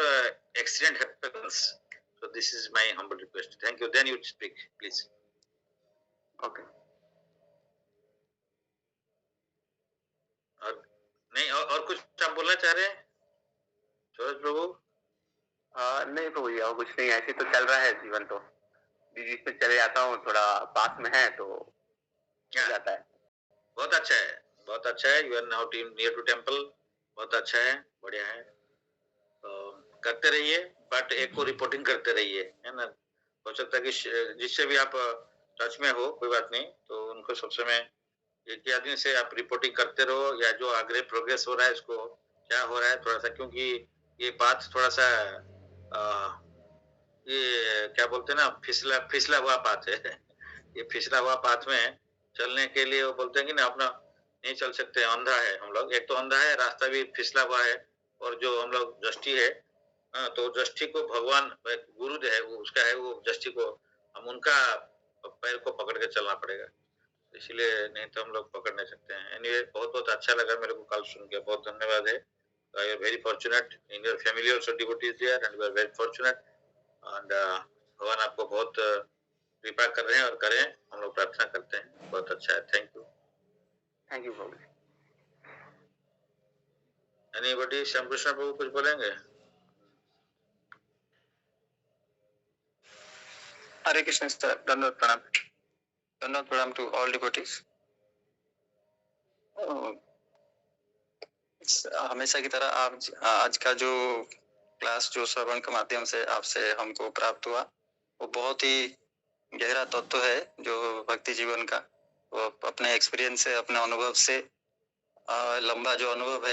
accident happens, so this is my humble request. Thank you. Then you speak, please. Okay. और नहीं, और कुछ आप बोलना चाह रहे हैं सूरज प्रभु? नहीं प्रभु जी, और कुछ नहीं, ऐसे तो चल रहा है जीवन. तो बीच पे चले जाता हूँ, थोड़ा पास में है तो जाता है. बहुत अच्छा है, बहुत अच्छा है. You are now near to temple. बहुत अच्छा है, बढ़िया है. तो करते रहिए, बट एक को रिपोर्टिंग करते रहिए, है ना. हो सकता है कि जिससे भी आप टच में हो, कोई बात नहीं, तो उनको सब समय एक ही आदमी से आप रिपोर्टिंग करते रहो, या जो आगे प्रोग्रेस हो रहा है उसको क्या हो रहा है थोड़ा सा, क्योंकि ये बात थोड़ा सा ये क्या बोलते हैं ना, फिसला हुआ पाथ है. ये फिसला हुआ पाथ में चलने के लिए वो बोलते हैं कि ना अपना नहीं चल सकते, अंधा है हम लोग. एक तो अंधा है, रास्ता भी फिसला हुआ है, और जो हम लोग दृष्टि है हाँ, तो दृष्टि को भगवान गुरु जो है वो उसका है, वो दृष्टि को हम उनका पैर को पकड़ के चलना पड़ेगा। इसलिए नहीं तो हम लोग पकड़ नहीं सकते हैं। एनीवे बहुत-बहुत अच्छा लगा मेरे को कल सुन के, बहुत धन्यवाद है। I am very fortunate in your family also devotees there and we are very fortunate and भगवान आपको बहुत कृपा कर रहे हैं और करें, हम लोग प्रार्थना करते हैं। बहुत अच्छा है, थैंक यू। थैंक यू प्रभु। एनीबॉडी, श्यामकृष्ण प्रभु कुछ बोलेंगे? हरे कृष्ण सर, धन्यवाद प्रणाम। धन्यवाद प्रणाम टू ऑल डिवोटीज। हमेशा की तरह आप आज का जो क्लास जो श्रवण के माध्यम से आपसे हमको प्राप्त हुआ वो बहुत ही गहरा तत्व है जो भक्ति जीवन का। वो अपने एक्सपीरियंस से, अपने अनुभव से, लंबा जो अनुभव है